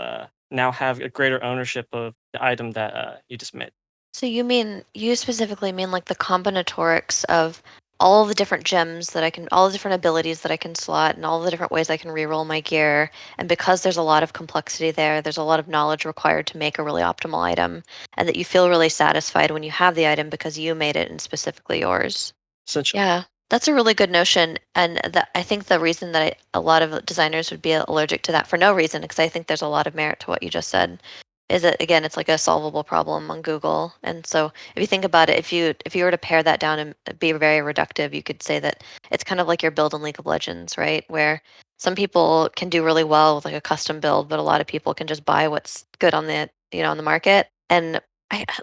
now have a greater ownership of the item that you just made. So you specifically mean like the combinatorics of all the different gems that all the different abilities that I can slot, and all the different ways I can reroll my gear. And because there's a lot of complexity there, there's a lot of knowledge required to make a really optimal item, and that you feel really satisfied when you have the item because you made it and specifically yours. Essentially, Yeah, that's a really good notion, and I think the reason that a lot of designers would be allergic to that for no reason, because I think there's a lot of merit to what you just said, is that again, it's like a solvable problem on Google. And so, if you think about it, if you were to pare that down and be very reductive, you could say that it's kind of like your build in League of Legends, right? Where some people can do really well with like a custom build, but a lot of people can just buy what's good on the on the market. And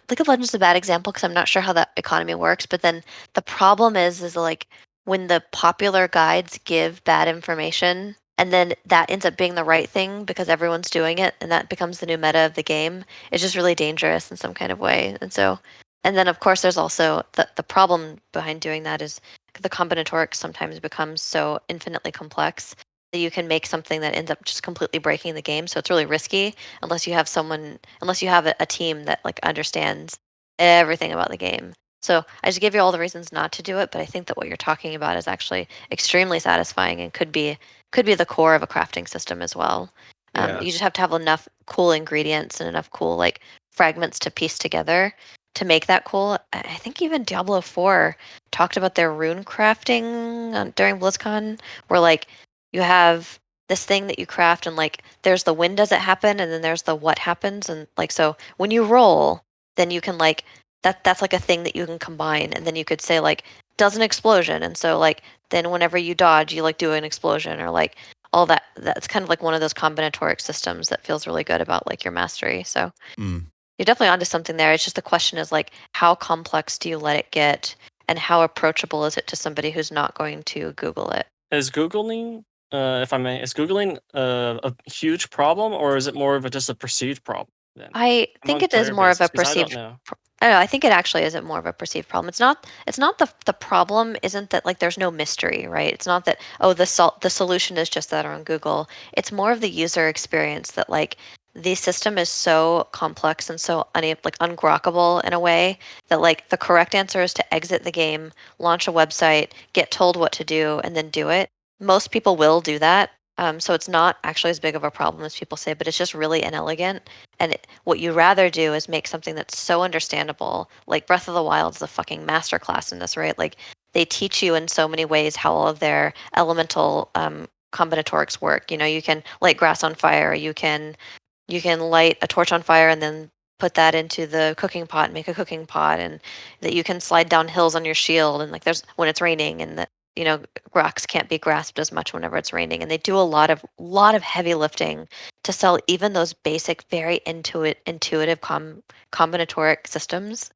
League of Legends is a bad example because I'm not sure how that economy works, but then the problem is like when the popular guides give bad information and then that ends up being the right thing because everyone's doing it and that becomes the new meta of the game, it's just really dangerous in some kind of way. And so, and then of course there's also the problem behind doing that is the combinatorics sometimes becomes so infinitely complex that you can make something that ends up just completely breaking the game. So it's really risky unless you have a team that like understands everything about the game. So I just gave you all the reasons not to do it, but I think that what you're talking about is actually extremely satisfying and could be the core of a crafting system as well. Yeah. You just have to have enough cool ingredients and enough cool like fragments to piece together to make that cool. I think even Diablo 4 talked about their rune crafting during BlizzCon, where like you have this thing that you craft and like there's the when does it happen and then there's the what happens, and like so when you roll then you can like that's like a thing that you can combine, and then you could say like does an explosion, and so like then whenever you dodge you like do an explosion or like all that. That's kind of like one of those combinatoric systems that feels really good about like your mastery. So Mm. you're definitely onto something there. It's just the question is like how complex do you let it get and how approachable is it to somebody who's not going to Google it? is googling, if I may, is googling a huge problem, or is it more of a just a perceived problem? then I think among it is player more of a bases? Because I don't perceived. know. I don't know. I think it actually isn't more of a perceived problem. It's not the problem isn't that like there's no mystery, right? It's not that the solution is just that on Google. It's more of the user experience that like the system is so complex and so like ungrokkable in a way that like the correct answer is to exit the game, launch a website, get told what to do, and then do it. Most people will do that. So it's not actually as big of a problem as people say, but it's just really inelegant. And what you rather do is make something that's so understandable. Like Breath of the Wild is a fucking masterclass in this, right? Like they teach you in so many ways how all of their elemental combinatorics work. You know, you can light grass on fire, you can light a torch on fire and then put that into the cooking pot and make a cooking pot, and that you can slide down hills on your shield, and like there's when it's raining, and that you know rocks can't be grasped as much whenever it's raining, and they do a lot of heavy lifting to sell even those basic very intuitive combinatoric systems.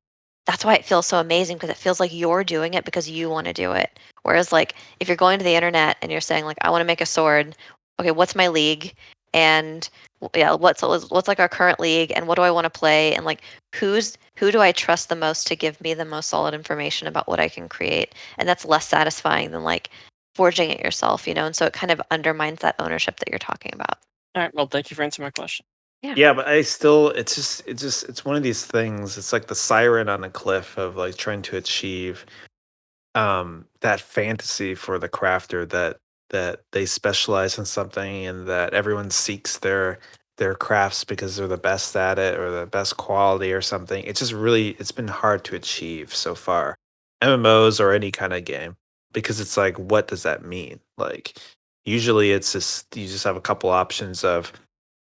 That's why it feels so amazing, because it feels like you're doing it because you want to do it. Whereas like if you're going to the internet and you're saying like I want to make a sword, okay, what's my league? And yeah, what's like our current league, and what do I want to play, and like who do I trust the most to give me the most solid information about what I can create? And that's less satisfying than like forging it yourself, you know? And so it kind of undermines that ownership that you're talking about. All right. Well, thank you for answering my question. Yeah, but I still, it's one of these things. It's like the siren on a cliff of like trying to achieve that fantasy for the crafter that they specialize in something and that everyone seeks their crafts because they're the best at it or the best quality or something. It's just really it's been hard to achieve so far. MMOs or any kind of game, because it's like what does that mean? Like usually it's just you just have a couple options of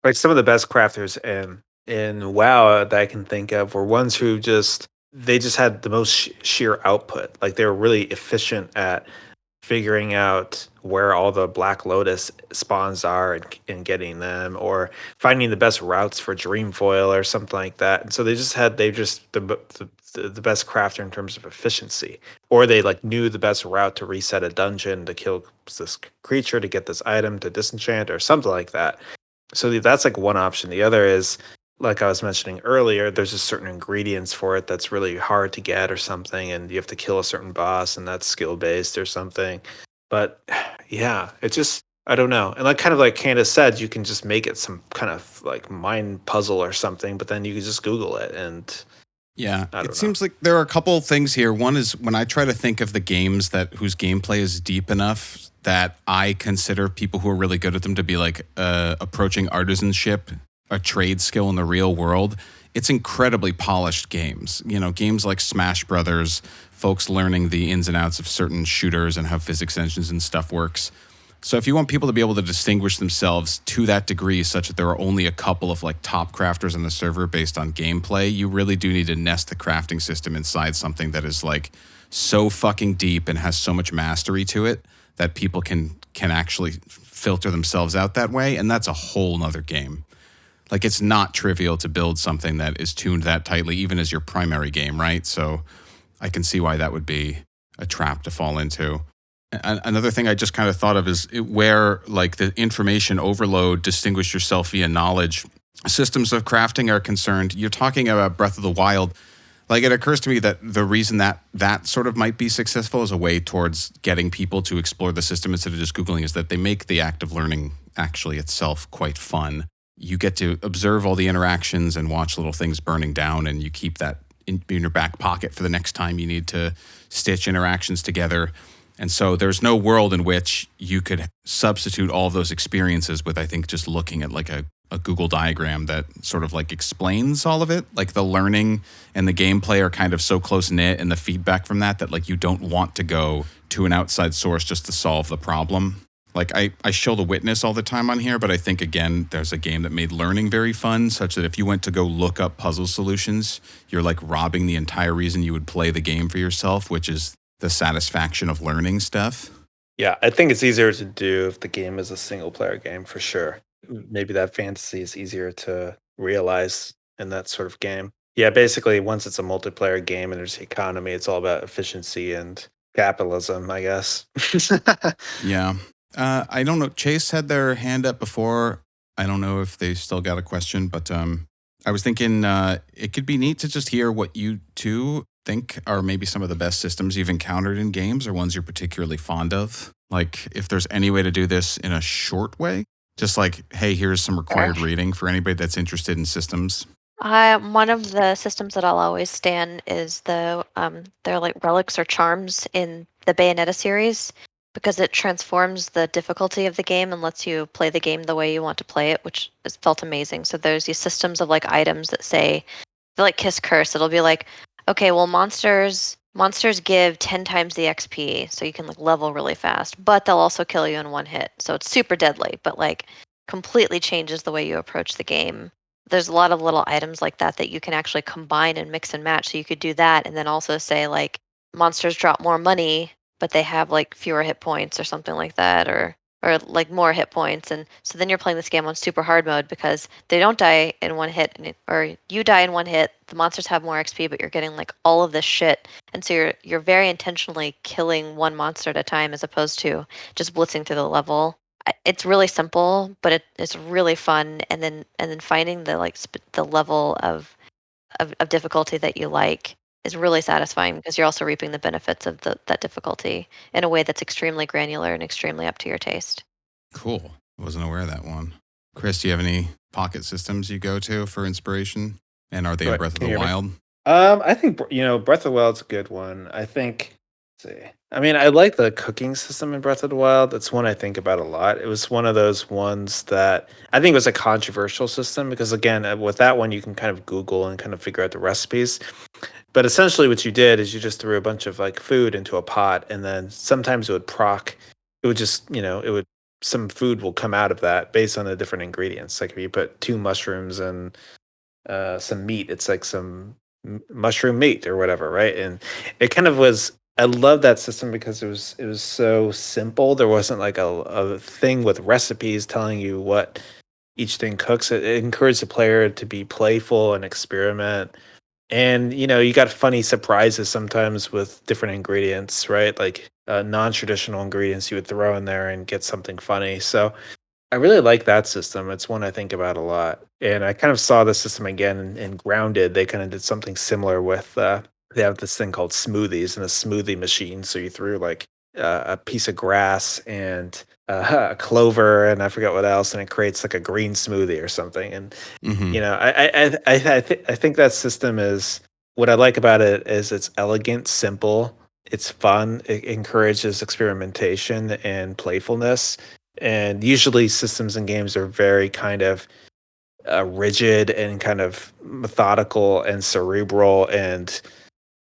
like some of the best crafters in WoW that I can think of were ones who they just had the most sheer output. Like they were really efficient at figuring out where all the Black Lotus spawns are and getting them, or finding the best routes for Dreamfoil or something like that. And so they just the best crafter in terms of efficiency, or they like knew the best route to reset a dungeon to kill this creature to get this item to disenchant or something like that. So that's like one option. The other is, like I was mentioning earlier, there's just certain ingredients for it that's really hard to get or something, and you have to kill a certain boss, and that's skill based or something. But yeah, it's just I don't know. And like kind of like Candace said, you can just make it some kind of like mind puzzle or something, but then you can just Google it and Yeah, I don't it know. seems like there are a couple of things here. One is when I try to think of the games whose gameplay is deep enough that I consider people who are really good at them to be like approaching artisanship, a trade skill in the real world. It's incredibly polished games. You know, games like Smash Brothers, folks learning the ins and outs of certain shooters and how physics engines and stuff works. So if you want people to be able to distinguish themselves to that degree, such that there are only a couple of like top crafters on the server based on gameplay, you really do need to nest the crafting system inside something that is like so fucking deep and has so much mastery to it that people can actually filter themselves out that way. And that's a whole nother game. Like it's not trivial to build something that is tuned that tightly, even as your primary game, right? So I can see why that would be a trap to fall into. Another thing I just kind of thought of is where like the information overload, distinguish yourself via knowledge, systems of crafting are concerned. You're talking about Breath of the Wild. Like it occurs to me that the reason that sort of might be successful as a way towards getting people to explore the system instead of just Googling is that they make the act of learning actually itself quite fun. You get to observe all the interactions and watch little things burning down, and you keep that in your back pocket for the next time you need to stitch interactions together. And so there's no world in which you could substitute all of those experiences with, I think, just looking at like a Google diagram that sort of like explains all of it. Like the learning and the gameplay are kind of so close knit, and the feedback from that like you don't want to go to an outside source just to solve the problem. Like I show The Witness all the time on here, but I think, again, there's a game that made learning very fun, such that if you went to go look up puzzle solutions, you're like robbing the entire reason you would play the game for yourself, which is the satisfaction of learning stuff. Yeah, I think it's easier to do if the game is a single player game for sure. Maybe that fantasy is easier to realize in that sort of game. Yeah, basically once it's a multiplayer game and there's the economy, it's all about efficiency and capitalism, I guess. Yeah. I don't know. Chase had their hand up before. I don't know if they still got a question, but I was thinking it could be neat to just hear what you two think are maybe some of the best systems you've encountered in games or ones you're particularly fond of. Like, if there's any way to do this in a short way, just like, hey, here's some required reading for anybody that's interested in systems. One of the systems that I'll always stand is they're like relics or charms in the Bayonetta series because it transforms the difficulty of the game and lets you play the game the way you want to play it, which has felt amazing. So there's these systems of like items that say, like Kiss Curse, it'll be like, okay, well monsters give 10 times the XP, so you can like level really fast, but they'll also kill you in one hit. So it's super deadly, but like completely changes the way you approach the game. There's a lot of little items like that that you can actually combine and mix and match. So you could do that and then also say like monsters drop more money, but they have like fewer hit points or something like that, or like more hit points. And so then you're playing this game on super hard mode because they don't die in one hit, or you die in one hit. The monsters have more XP, but you're getting like all of this shit, and so you're very intentionally killing one monster at a time as opposed to just blitzing through the level. It's really simple, but it's really fun. And then finding the like the level of difficulty that you like is really satisfying because you're also reaping the benefits of that difficulty in a way that's extremely granular and extremely up to your taste. Cool. I wasn't aware of that one. Chris, do you have any pocket systems you go to for inspiration? And are they in Breath of the Wild? I think Breath of the Wild's a good one. I think. Let's see. I mean, I like the cooking system in Breath of the Wild. That's one I think about a lot. It was one of those ones that I think was a controversial system because, again, with that one, you can kind of Google and kind of figure out the recipes. But essentially, what you did is you just threw a bunch of like food into a pot, and then sometimes it would proc. It would just, some food will come out of that based on the different ingredients. Like if you put 2 mushrooms and some meat, it's like some mushroom meat or whatever, right? And it kind of was. I love that system because it was so simple. There wasn't like a thing with recipes telling you what each thing cooks. It encouraged the player to be playful and experiment. And you got funny surprises sometimes with different ingredients, right? Like non-traditional ingredients you would throw in there and get something funny. So I really like that system. It's one I think about a lot. And I kind of saw the system again in Grounded. They kind of did something similar with they have this thing called smoothies and a smoothie machine. So you threw like a piece of grass and a clover and I forget what else, and it creates like a green smoothie or something. And I think that system is what I like about it is it's elegant, simple, it's fun, it encourages experimentation and playfulness. And usually systems and games are very kind of rigid and kind of methodical and cerebral and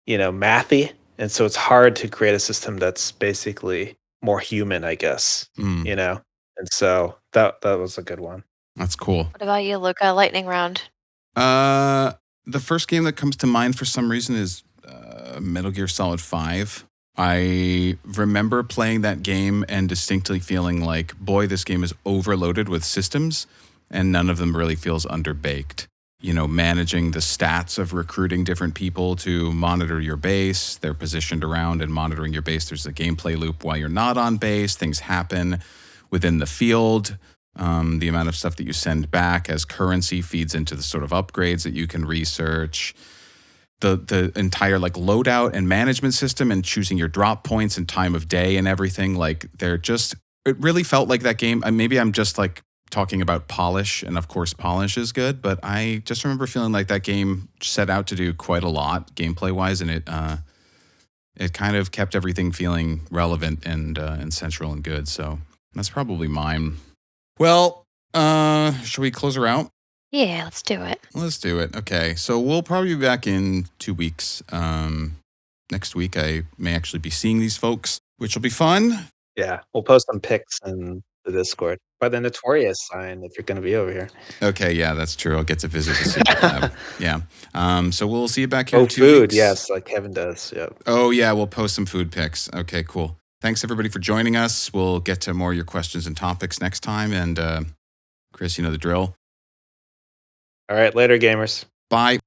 mathy. And so it's hard to create a system that's basically more human, I guess. And so that was a good one. That's cool. What about you, Luca? Lightning round. The first game that comes to mind for some reason is Metal Gear Solid 5. I remember playing that game and distinctly feeling like, boy, this game is overloaded with systems and none of them really feels underbaked. Managing the stats of recruiting different people to monitor your base. They're positioned around and monitoring your base. There's a gameplay loop while you're not on base. Things happen within the field. The amount of stuff that you send back as currency feeds into the sort of upgrades that you can research. The entire like loadout and management system and choosing your drop points and time of day and everything. Like it really felt like that game. Maybe I'm just like talking about polish, and of course polish is good, but I just remember feeling like that game set out to do quite a lot gameplay wise, and it kind of kept everything feeling relevant and central and good. So that's probably mine. Well, should we close her out? Yeah, let's do it. Let's do it. Okay, so we'll probably be back in 2 weeks. Next week I may actually be seeing these folks, which will be fun. Yeah, we'll post some pics in the Discord by the Notorious sign if you're going to be over here. Okay, yeah, that's true. I'll get to visit the secret lab. Yeah. So we'll see you back here in 2 food, weeks. yes, like Kevin does. Yep. Oh, yeah, we'll post some food pics. Okay, cool. Thanks, everybody, for joining us. We'll get to more of your questions and topics next time. And Chris, you know the drill. All right, later, gamers. Bye.